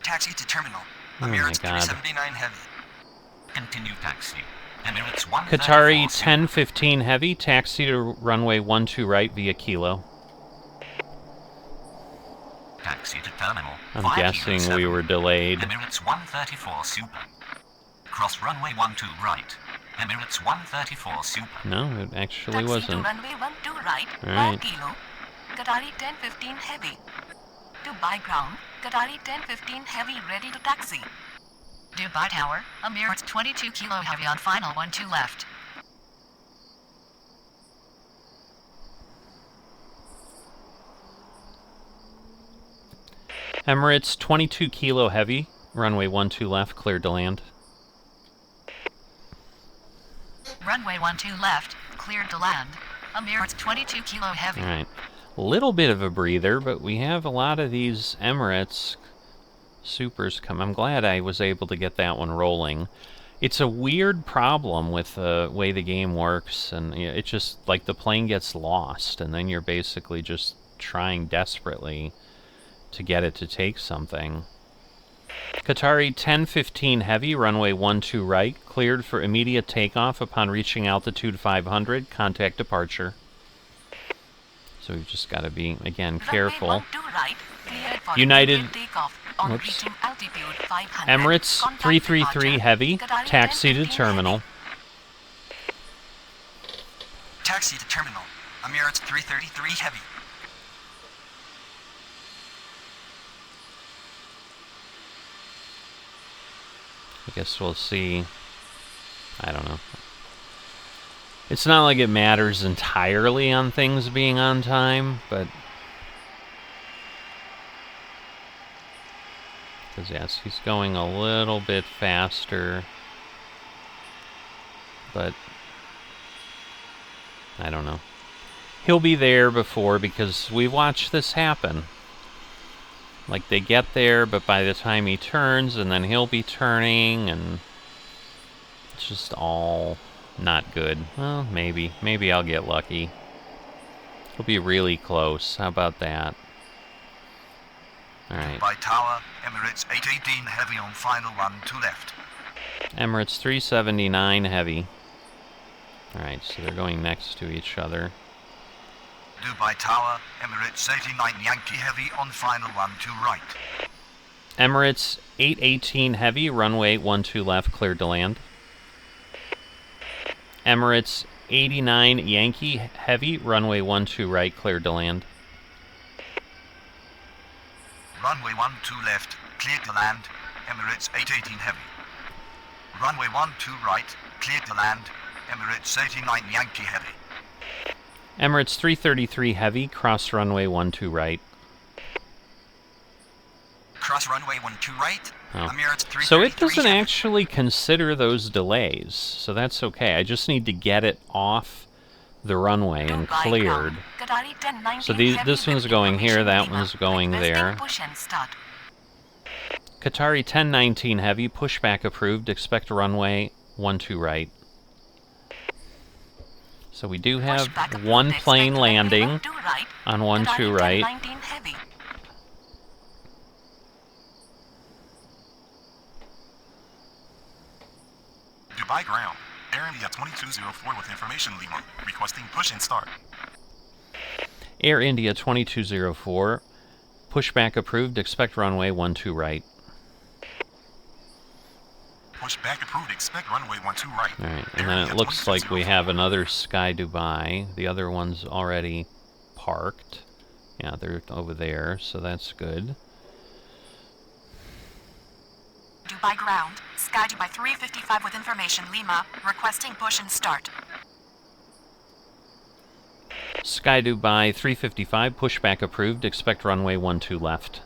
Taxi to terminal. Oh my Emirates God. 379 heavy. Continue taxi. Emirates 134 Qatari Super. 1015 Heavy, taxi to runway 12 right via Kilo. Taxi to terminal. I'm 5 guessing Kilo we 7. were delayed. Emirates 134 Super. Cross runway 12 right. Emirates 134 Super. No, it actually Taxi to wasn't. runway 12 right. All right. 5 Kilo. Qatari 1015 heavy. To by ground, Qatari 1015 heavy ready to taxi. Dubai Tower, Emirates 22 Kilo Heavy on final 12 left. Emirates 22 Kilo Heavy, runway 12 left, cleared to land. Runway 12 left, cleared to land. Emirates 22 Kilo Heavy. Alright. A little bit of a breather, but we have a lot of these Emirates supers come. I'm glad I was able to get that one rolling. It's a weird problem with the way the game works, and it's just like the plane gets lost, and then you're basically just trying desperately to get it to take something. Qatari 1015 Heavy, runway 12 right, cleared for immediate takeoff upon reaching altitude 500, contact departure. So we've just got to be, again, careful. United, whoops. Emirates 333 Heavy, taxi to terminal. Taxi to terminal. Emirates 333 Heavy. I guess we'll see. I don't know. It's not like it matters entirely on things being on time, but... because, yes, he's going a little bit faster. But... I don't know. He'll be there before, because we watched this happen. Like, they get there, but by the time he turns, and then he'll be turning, and it's just all not good. Well, maybe. Maybe I'll get lucky. It'll be really close. How about that? Alright. By Tower, Emirates 818 Heavy on final 12 left. Emirates 379 Heavy. Alright, so they're going next to each other. Dubai Tower, Emirates 89 Yankee Heavy on final 12 right. Emirates 818 Heavy, runway 12 left, cleared to land. Emirates 89 Yankee Heavy, runway 12 right, cleared to land. Runway 12 left, cleared to land, Emirates 818 Heavy. Runway 12 right, cleared to land, Emirates 89 Yankee Heavy. Emirates 333 Heavy, cross runway 12 right. Cross runway 12 right. Oh. Emirates 333 So it doesn't Heavy. actually consider those delays, so that's okay. I just need to get it off the runway and cleared. So this one's going here, that one's going there. Qatari 1019 Heavy, pushback approved, expect runway 12 right. So we do have one plane landing on 12 right. Dubai ground. Air India 2204 with information Lima, requesting push and start. Air India 2204, pushback approved, expect runway 12 right. Push back approved, expect runway 12 right. Alright, and then it looks like we have another Sky Dubai. The other one's already parked. Yeah, they're over there, so that's good. Dubai ground, Sky Dubai 355 with information Lima, requesting push and start. Sky Dubai 355, pushback approved, expect runway 12 left.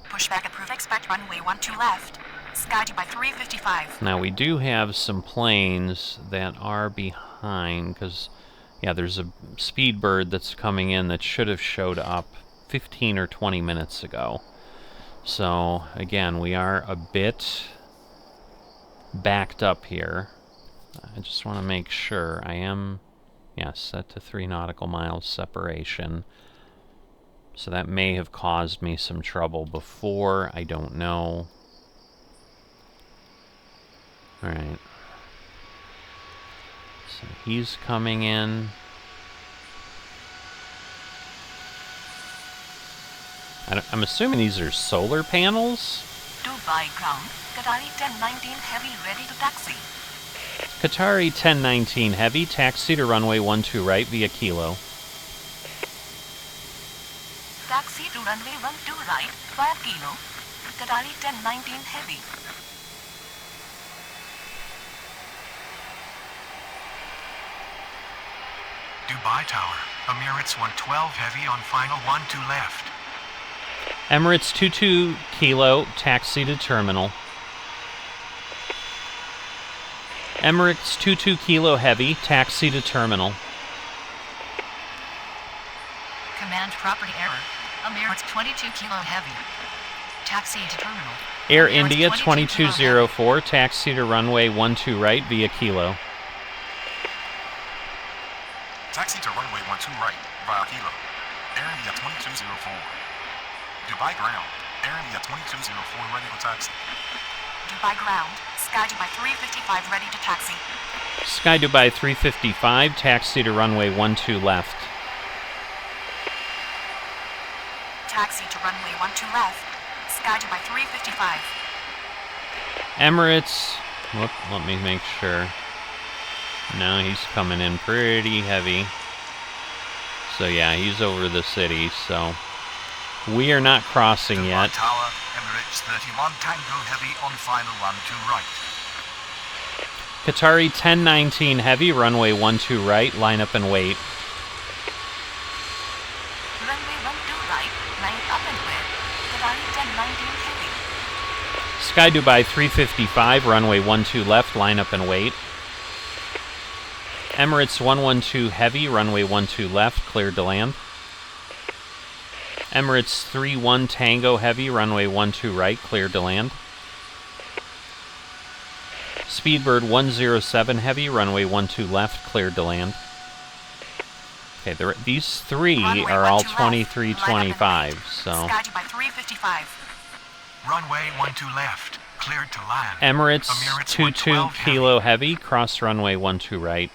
Pushback approved, expect runway 12 left. Sky Dubai 355. Now we do have some planes that are behind, because, yeah, there's a Speedbird that's coming in that should have showed up 15 or 20 minutes ago. So, again, we are a bit backed up here. I just want to make sure I am, yes, set to 3 nautical miles separation. So that may have caused me some trouble before, I don't know. Alright. So he's coming in. I'm assuming these are solar panels? Dubai ground, Qatari 1019 Heavy ready to taxi. Qatari 1019 Heavy, taxi to runway 12 right via Kilo. Taxi to runway 12 right via Kilo. Qatari 1019 heavy. Dubai Tower, Emirates 112 heavy on final 12 left. Emirates 22 Kilo, taxi to terminal. Emirates 22 Kilo heavy, taxi to terminal. Command property error. Emirates 22 Kilo heavy. Taxi to terminal. Air Emirates India 22 Kilo 2204, taxi to runway 12 right via Kilo. Taxi to runway 12 right via Kilo. Air India 2204. Dubai ground. Air India 2204 ready for taxi. Dubai ground. Sky Dubai 355 ready to taxi. Sky Dubai 355, taxi to runway 12 left. Taxi to runway 12 left. Sky Dubai 355. Emirates, whoop, let me make sure. No, he's coming in pretty heavy. So yeah, he's over the city, so we are not crossing Dubai yet. Tower, Emirates 31 Tango heavy on final 12 right. Qatari 1019 heavy, runway 12 right, line up and wait. Runway 12 right. Line up and wait. Qatari 1019 heavy. Sky Dubai 355, runway 12 left, line up and wait. Emirates 112 heavy, runway 12 left, cleared to land. Emirates 31 Tango heavy, runway 12 right, cleared to land. Speedbird 107 heavy, runway 12 left, cleared to land. Okay, these three Runway are all 12 left. 2325, so... Sky Dubai 355. Runway 12 left, cleared to land. Emirates Emirates 22 112 Kilo heavy, cross runway 12 right.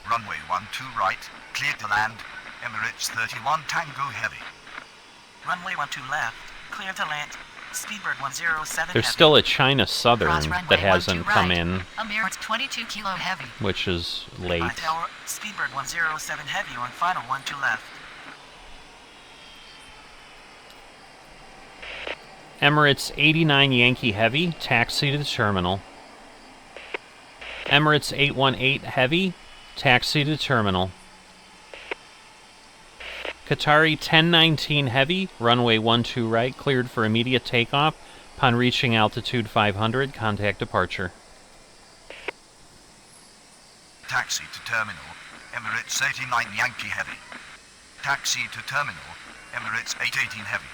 Runway 12 right, cleared to land. Emirates 31 Tango heavy. Runway 12 left. Clear to land. Speedbird 107 There's heavy. still a China Southern Cross runway that hasn't 12 come right. in, Emirates 22 Kilo heavy. which is late. Dubai Tower. Speedbird 107 heavy on final 12 left. Emirates 89 Yankee heavy, taxi to the terminal. Emirates 818 heavy, taxi to terminal. Qatari 1019 heavy, runway 12 right, cleared for immediate takeoff. Upon reaching altitude 500, contact departure. Taxi to terminal. Emirates 89 Yankee heavy. Taxi to terminal. Emirates 818 heavy.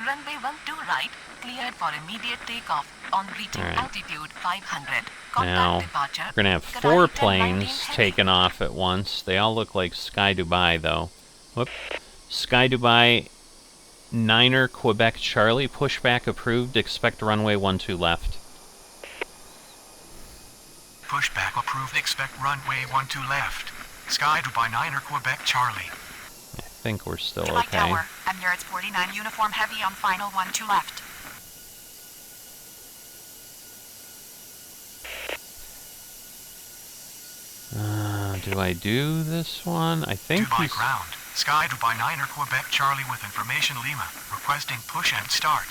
Runway 12 right. Cleared for immediate takeoff on reaching All right. altitude 500. Now, Contact departure. we're going to have 4 Qatari 1019 planes heavy. taken off at once. They all look like Sky Dubai, though. Whoop. Sky Dubai, Niner, Quebec, Charlie. Pushback approved. Expect runway 12 left. Pushback approved, expect runway 12 left. Sky Dubai 9 Quebec Charlie. I think we're still Dubai okay. Tower. Emirates 49 uniform heavy on final 12 left. Do I do this one? I think Dubai he's... ground. Sky Dubai 9 Quebec Charlie with information Lima. Requesting push and start.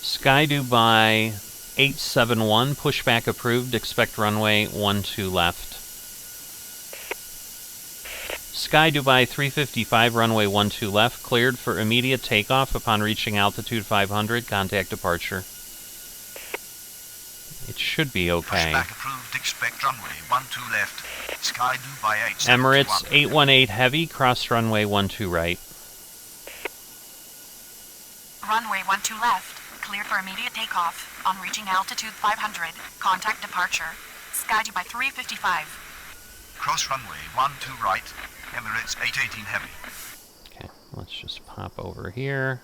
Sky Dubai 871, pushback approved, expect runway 12 left. Sky Dubai 355, runway 12 left, cleared for immediate takeoff upon reaching altitude 500, contact departure. It should be okay. Pushback approved, expect runway 12 left. Sky Dubai 871. Emirates 818 heavy, cross runway 12 right. Runway 12 left. Cleared for immediate takeoff. On reaching altitude 500. Contact departure. Sky Dubai 355. Cross runway 12 right. Emirates 818 heavy. Okay, let's just pop over here.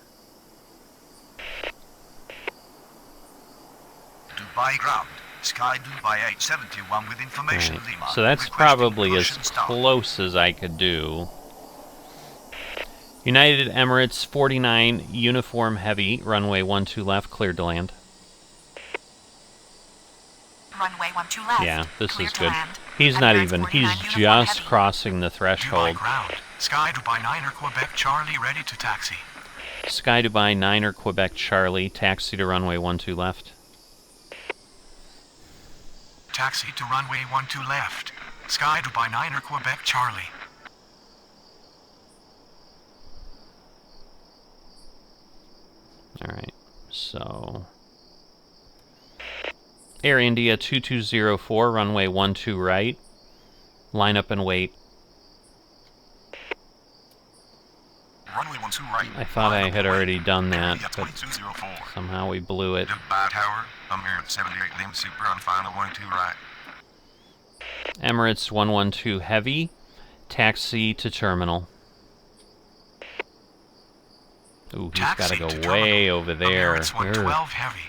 Dubai ground. Sky Dubai 871 with information Right. Lima. So that's Requesting probably push as and start. close as I could do. United Emirates 49 uniform heavy, runway 12 left, cleared to land. Runway 12 left. Yeah, this Clear is to good. land. He's not Emirates even. 49 He's uniform just heavy. crossing the Dubai threshold. ground. Sky Dubai 9er Quebec Charlie ready to taxi. Sky Dubai 9er Quebec Charlie, taxi to runway 12 left. Taxi to runway 12 left. Sky Dubai 9er Quebec Charlie. Alright, so... Air India 2204, runway 12 right. Line up and wait. Runway 12 right. I thought I had already done that, Area but 2204. somehow we blew it. Dubai Tower, Emirates 78 Lima Super on final 12 right. Emirates 112 Heavy, taxi to terminal. Ooh, he's got to Taxi go to way terminal. over there. Emirates 112 heavy.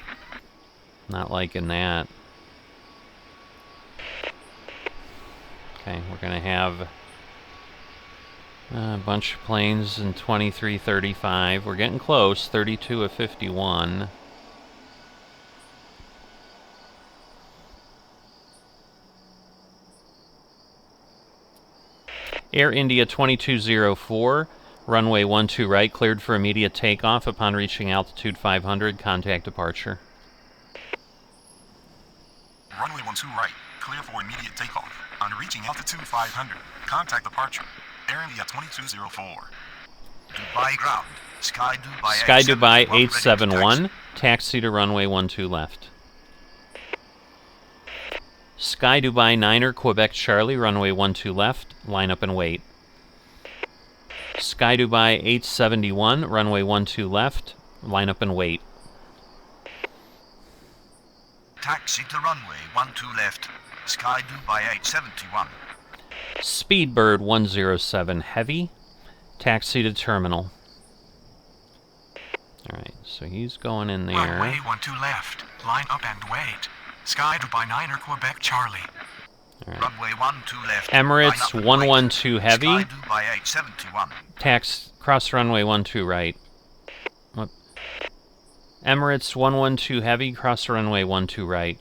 Not liking that. Okay, we're going to have a bunch of planes in 2335. We're getting close, 32 of 51. Air India 2204, runway 12 right, cleared for immediate takeoff. Upon reaching altitude 500, contact departure. Runway 12 right. Clear for immediate takeoff. On reaching altitude 500, contact departure. Air India 2204. Dubai ground. Sky Dubai Sky Dubai 871 ready to 871, taxi to runway 12 left. Sky Dubai 9er Quebec Charlie, runway 12 left, line up and wait. Sky Dubai 871, runway 12 left, line up and wait. Taxi to runway 12 left. Sky Dubai 871. Speedbird 107 Heavy, taxi to terminal. Alright, so he's going in Runway there. 12 left. Line up and wait. Sky Dubai 9er Quebec Charlie. Alright. Runway 12 left. Emirates Line up and 112 wait. Heavy, Sky Dubai 871. cross runway 12 right. What? Emirates 112 Heavy, cross runway 12 right.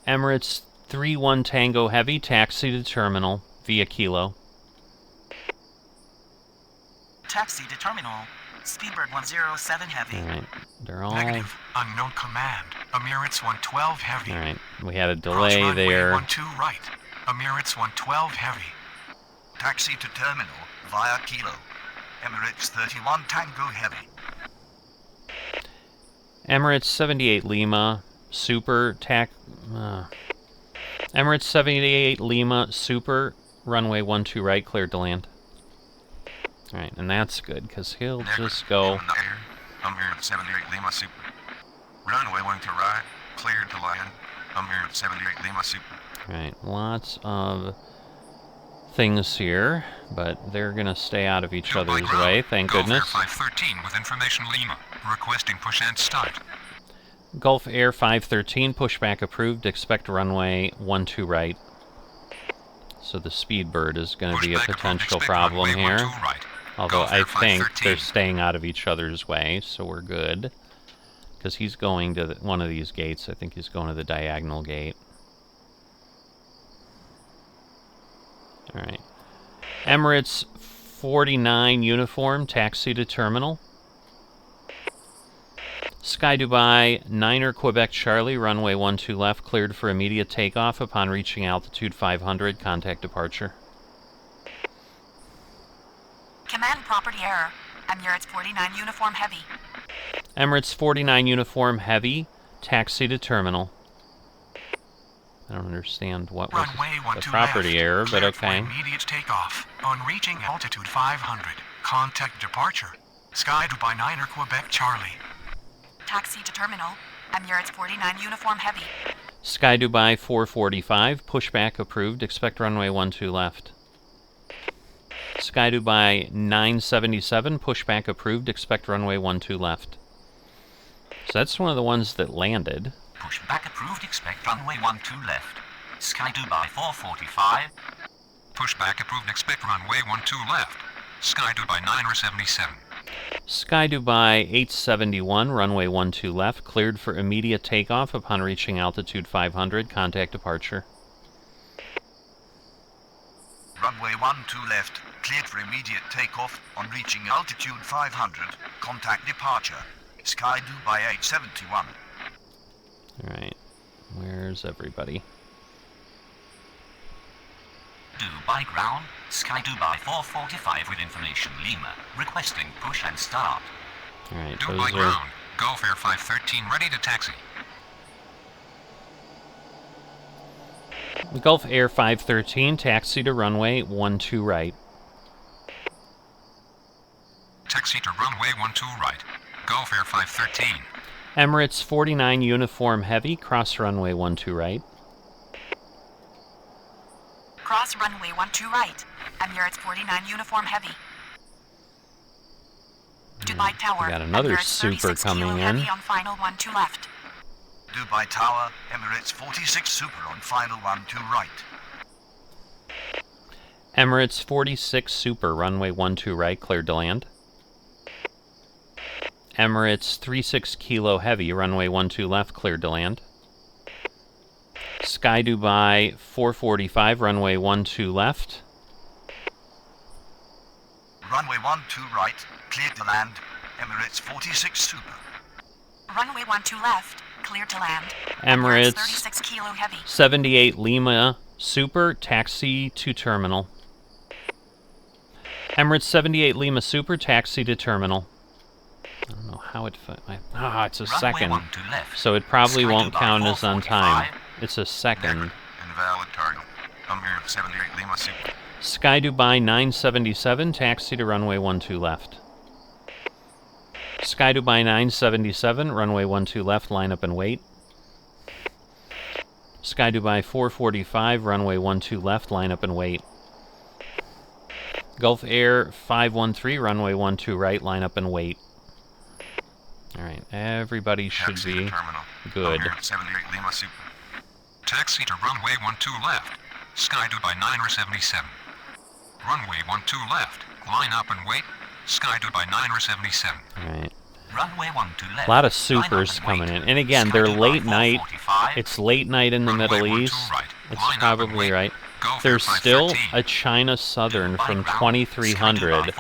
Emirates 31 Tango Heavy, taxi to terminal via Kilo. Taxi to terminal. Speedbird 107 heavy. Alright, they're all... Negative. Unknown command. Emirates 112 heavy. Alright, we had a Cross delay runway there. 12 right. Emirates 112 heavy. Taxi to terminal via Kilo. Emirates 31 Tango Heavy. Emirates 78 Lima, Super, Emirates 78 Lima, Super, runway 12 right, cleared to land. Alright, and that's good, because he'll just go... In the air. Emirates 78 Lima Super. Runway 12 right. Cleared to land. Emirates 78 Lima Super. Alright, lots of things here, but they're going to stay out of each Dubai other's ground. way, thank Gulf goodness. Air 513 with information Lima. Requesting push and start. Gulf Air 513, pushback approved, expect runway 12 right. So the Speedbird is going to be a Pushback approved, potential expect problem runway here. 12 right. Although Gulf I Air think 513. they're staying out of each other's way, so we're good. Because he's going to one of these gates. I think he's going to the diagonal gate. Alright. Emirates 49 uniform, taxi to terminal. Sky Dubai 9er Quebec Charlie, runway 12 left, cleared for immediate takeoff. Upon reaching altitude 500, contact departure. Command property error. Emirates 49 uniform heavy. Emirates 49 uniform heavy, taxi to terminal. I don't understand what was Runway the 12 property left. error, but Cleared for okay. immediate takeoff. On reaching altitude 500, contact departure. Sky Dubai 9er Quebec Charlie. Taxi to terminal. Emirates 49 uniform heavy. Sky Dubai 445, pushback approved, expect runway 12 left. Sky Dubai 977, pushback approved, expect runway 12 left. So that's one of the ones that landed. Pushback approved, expect runway 12 left. Sky Dubai 445. Pushback approved, expect runway 12 left. Sky Dubai 977. Sky Dubai 871, runway 12 left, cleared for immediate takeoff upon reaching altitude 500, contact departure. Runway 12 left, cleared for immediate takeoff on reaching altitude 500. Contact departure. Sky Dubai 871. Alright. Where's everybody? Dubai ground, Sky Dubai 445 with information Lima, requesting push and start. Alright, Dubai those are... ground, Gulf Air 513 ready to taxi. Gulf Air 513, taxi to runway 12 right. Taxi to runway 12 right. Gulf Air 513. Emirates 49 uniform heavy, cross runway 12 right. Cross runway 12 right. Emirates 49 uniform heavy. Dubai Tower. We got another Emirates super 36 coming kilo in. heavy on final 12 left. Dubai Tower, Emirates 46 Super on final 12 right. Emirates 46 super, runway 12 right, cleared to land. Emirates 36 kilo heavy, runway 12 left, cleared to land. Sky Dubai 445, runway 12 left. Runway 12 right, cleared to land. Emirates 46 Super. Runway 12 left, clear to land. Emirates 36 kilo heavy. 78 Lima super, taxi to terminal. Emirates 78 Lima super, taxi to terminal. I don't know how it... it's a second. So it probably won't count as on time. It's a second. Invalid target. Emirates 78 Lima Super. Sky Dubai 977, taxi to runway 12 left. Sky Dubai 977, runway 12 left, line up and wait. Sky Dubai 445, runway 12 left, line up and wait. Gulf Air 513, runway 12 right, line up and wait. Alright, everybody should Taxi be to terminal. good. Emirates 78 Lima Super. Taxi to runway 12 left. Sky Dubai 977. Runway 12 left. Line up and wait. Sky Dubai 977. Alright. Runway 12 left. A lot of supers coming in. And again, they're late night. It's late night in the Middle East. It's probably right. There's still a China Southern from 2300,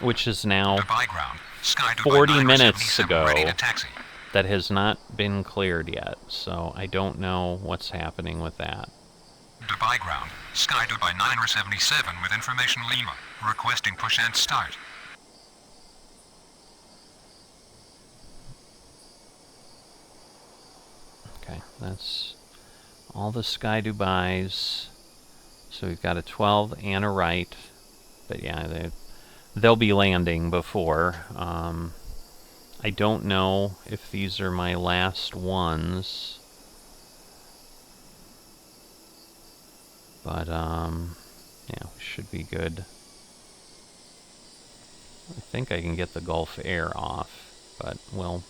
which is now 40 minutes ago, that has not been cleared yet. So I don't know what's happening with that. Dubai ground, Sky Dubai 977 with information Lima, requesting push and start. Okay, that's all the Sky Dubais. So we've got a 12 and a right. But yeah, they'll be landing before. I don't know if these are my last ones. But, yeah, we should be good. I think I can get the Gulf Air off, but we'll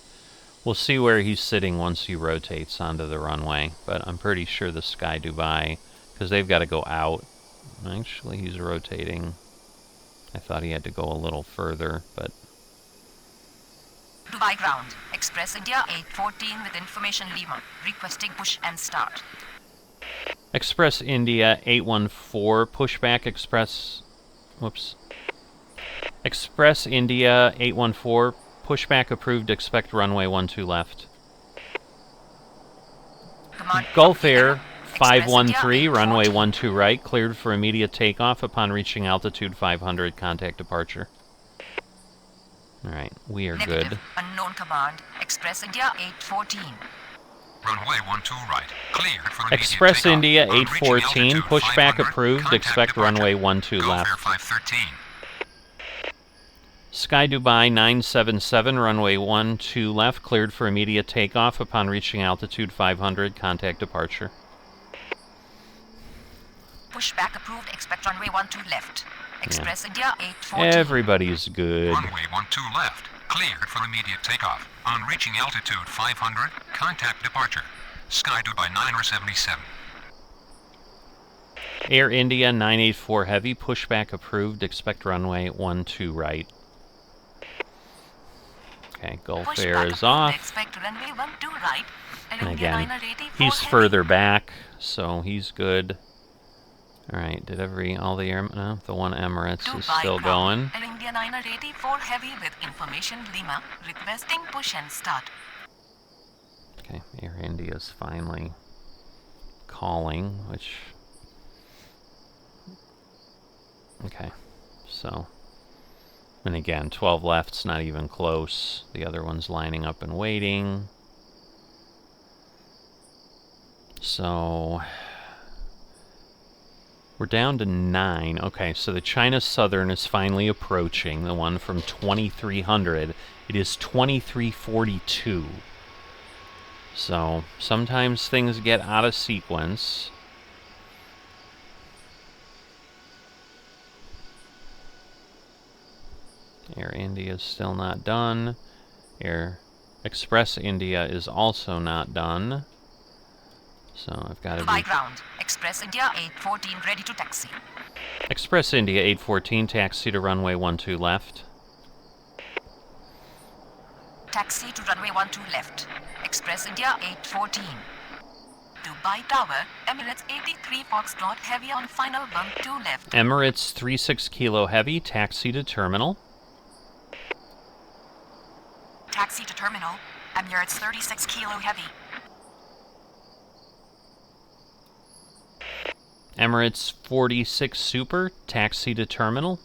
see where he's sitting once he rotates onto the runway. But I'm pretty sure the Sky Dubai, because they've got to go out. Actually, he's rotating. I thought he had to go a little further, but... Dubai ground, Express India 814 with information Lima, requesting push and start. Express India 814, pushback Express... Whoops. Express India 814, pushback approved, expect runway 12 left. Gulf Air 513, runway 12 right, cleared for immediate takeoff upon reaching altitude 500, contact departure. Alright, we are good. Unknown command, Express India 814. Runway 12 right, cleared for immediate Express takeoff. India On reaching 814, altitude pushback 500, approved, contact expect departure. runway 12 Gulf left. Air 513. Sky Dubai 977, runway 12 left, cleared for immediate takeoff upon reaching altitude 500, contact departure. Pushback approved, expect runway 12 left. Express India 814. Everybody's good. Runway 12 left, cleared for immediate takeoff. On reaching altitude 500, contact departure. Sky Dubai 977. Air India 984 heavy, pushback approved, expect runway 12 right. Okay, Gulf Air is off. Expect runway 12 right. And again, he's further back, so he's good. Alright, did all the air... No, the one Emirates is Dubai still ground, going. Air India 984 Heavy with information Lima, requesting push and start. Okay, Air India's finally calling, which... Okay, so... And again, 12 left's not even close. The other one's lining up and waiting. So... We're down to 9. Okay, so the China Southern is finally approaching, the one from 2300. It is 2342. So, sometimes things get out of sequence. Air India is still not done. Air Express India is also not done. So I've got to Dubai ground, Express India 814 ready to taxi. Express India 814, taxi to runway 12 left. Taxi to runway 12 left. Express India 814. Dubai Tower, Emirates 83 Foxtrot Heavy on final 12 left. Emirates 36 Kilo Heavy, taxi to terminal. Taxi to terminal, Emirates 36 Kilo Heavy. Emirates 46 Super, taxi to terminal.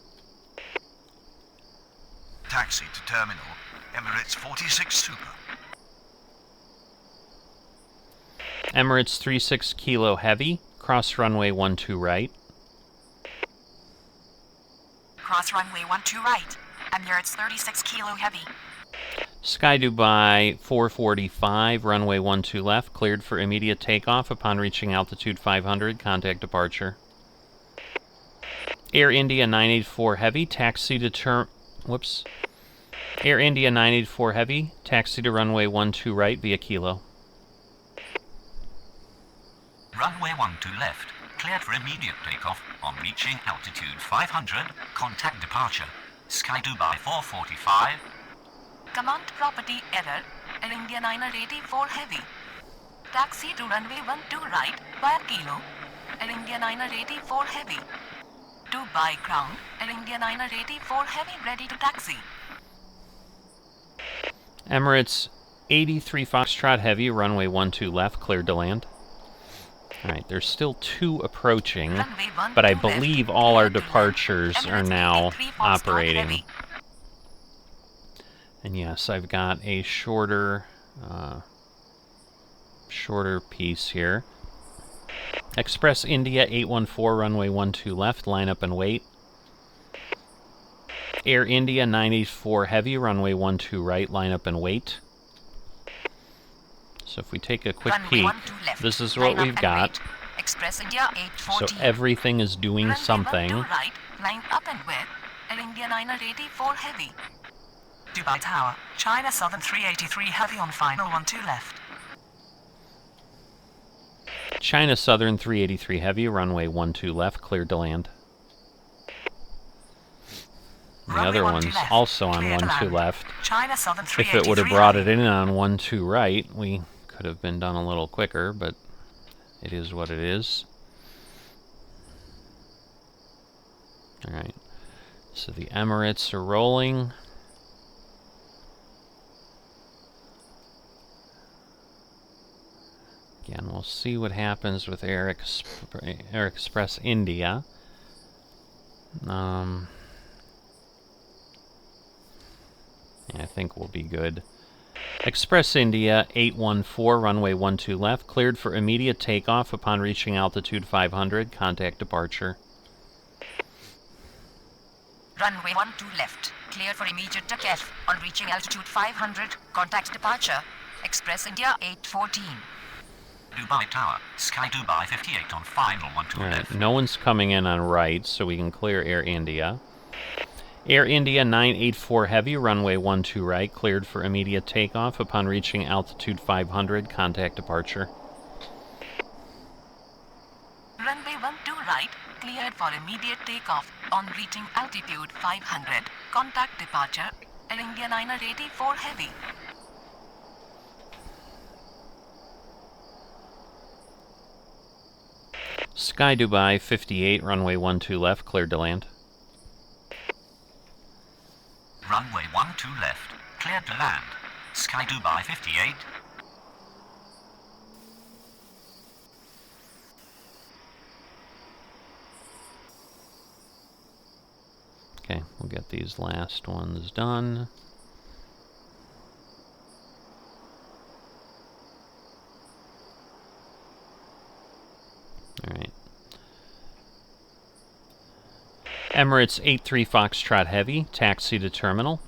Taxi to terminal, Emirates 46 Super. Emirates 36 Kilo Heavy, cross runway 12 right. Cross runway 12 right, Emirates 36 Kilo Heavy. Sky Dubai 445, runway 12 left, cleared for immediate takeoff upon reaching altitude 500, contact departure. Air India 984 Heavy, taxi to Air India 984 Heavy, taxi to runway 12 right via Kilo. Runway 12 left, cleared for immediate takeoff. On reaching altitude 500, contact departure. Sky Dubai 445. Command property error, Air India 984 Heavy. Taxi to runway 12 right via Kilo, Air India 984 Heavy. Dubai ground, Air India 984 Heavy ready to taxi. Emirates 83 Foxtrot Heavy, runway 12 left, cleared to land. Alright, there's still 2 approaching, but I believe all our departures are now operating. And yes, I've got a shorter piece here. Express India 814, runway 12 left, line up and wait. Air India 984 Heavy, runway 12 right, line up and wait. So if we take a quick peek, this is what we've got. Express India 814. So everything is doing something. Right, line up and wait. Air India 984 Heavy. Dubai Tower, China Southern 383 Heavy on final 12 left. China Southern 383 Heavy, runway 12 left, cleared to land. The other one's also on 12 left. China Southern If it would have brought it in on 12 right, we could have been done a little quicker, but it is what it is. Alright, so the Emirates are rolling. Again, we'll see what happens with Air Express India. Yeah, I think we'll be good. Express India 814, runway 12 left, cleared for immediate takeoff upon reaching altitude 500, contact departure. Runway 12 left, cleared for immediate takeoff on reaching altitude 500, contact departure. Express India 814. Dubai Tower, Sky Dubai 58 on final 12 left. No one's coming in on right, so we can clear Air India. Air India 984 Heavy, runway 12 right, cleared for immediate takeoff upon reaching altitude 500, contact departure. Runway 12 right, cleared for immediate takeoff on reaching altitude 500, contact departure. Air India 984 Heavy. Sky Dubai 58, runway 12 left, cleared to land. Runway 12 left, cleared to land. Sky Dubai 58. Okay, we'll get these last ones done. Alright. Emirates 83 Foxtrot Heavy, taxi to terminal.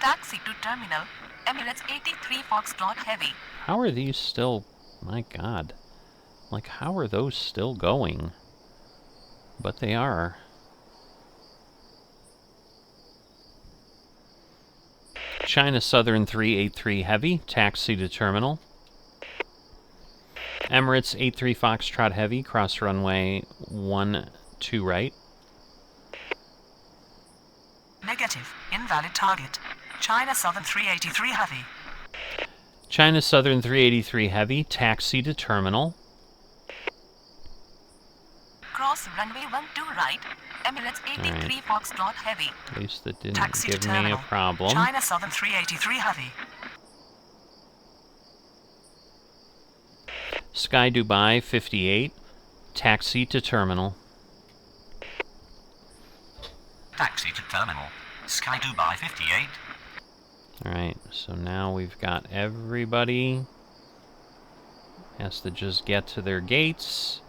Taxi to terminal. Emirates 83 Foxtrot Heavy. How are these still... My god. Like, how are those still going? But they are. China Southern 383 Heavy, taxi to terminal. Emirates 83 Foxtrot Heavy, cross runway 12 right. Negative. Invalid target. China Southern 383 Heavy. China Southern 383 Heavy, taxi to terminal. Cross runway 12 right. Emirates 83 Foxtrot Heavy. At least that didn't Taxi to give me a terminal. problem. China Southern 383 Heavy. Sky Dubai 58, taxi to terminal. Taxi to terminal. Sky Dubai 58. Alright, so now we've got everybody. Has to just get to their gates.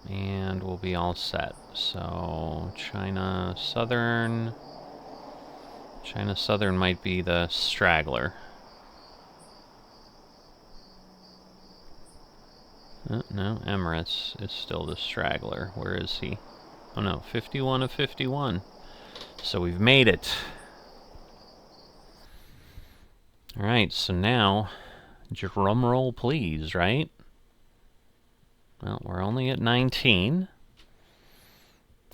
And we'll be all set. So, China Southern. China Southern might be the straggler. No, Emirates is still the straggler. Where is he? Oh no, 51 of 51. So we've made it. Alright, so now, drum roll please, right? Well, we're only at 19.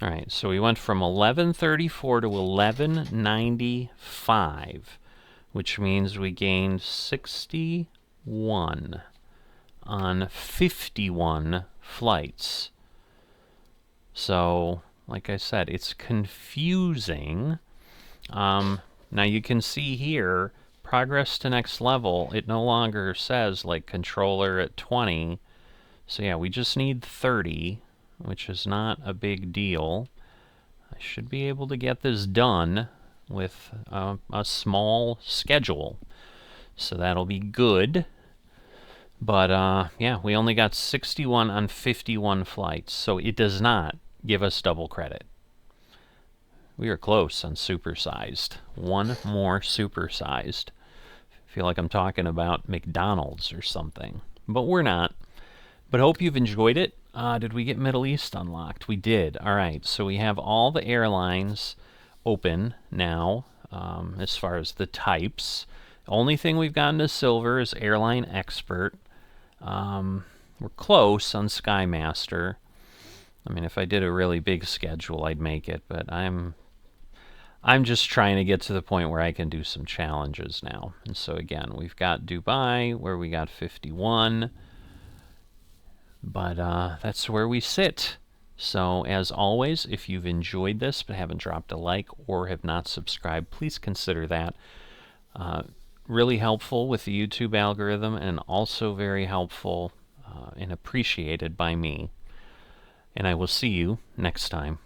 Alright, so we went from 1134 to 1195, which means we gained 61 on 51 flights. So, like I said, it's confusing. Now you can see here, progress to next level, it no longer says like controller at 20. So yeah, we just need 30, which is not a big deal. I should be able to get this done with a small schedule. So that'll be good. But yeah, we only got 61 on 51 flights, so it does not give us double credit. We are close on supersized. One more supersized. I feel like I'm talking about McDonald's or something, but we're not. But hope you've enjoyed it. Did we get Middle East unlocked? We did. All right, so we have all the airlines open now as far as the types. Only thing we've gotten to silver is Airline Expert. We're close on Skymaster. I mean, if I did a really big schedule, I'd make it, but I'm just trying to get to the point where I can do some challenges now. And so again, we've got Dubai, where we got 51. But that's where we sit. So as always, if you've enjoyed this but haven't dropped a like or have not subscribed, please consider that. Really helpful with the YouTube algorithm, and also very helpful and appreciated by me. And I will see you next time.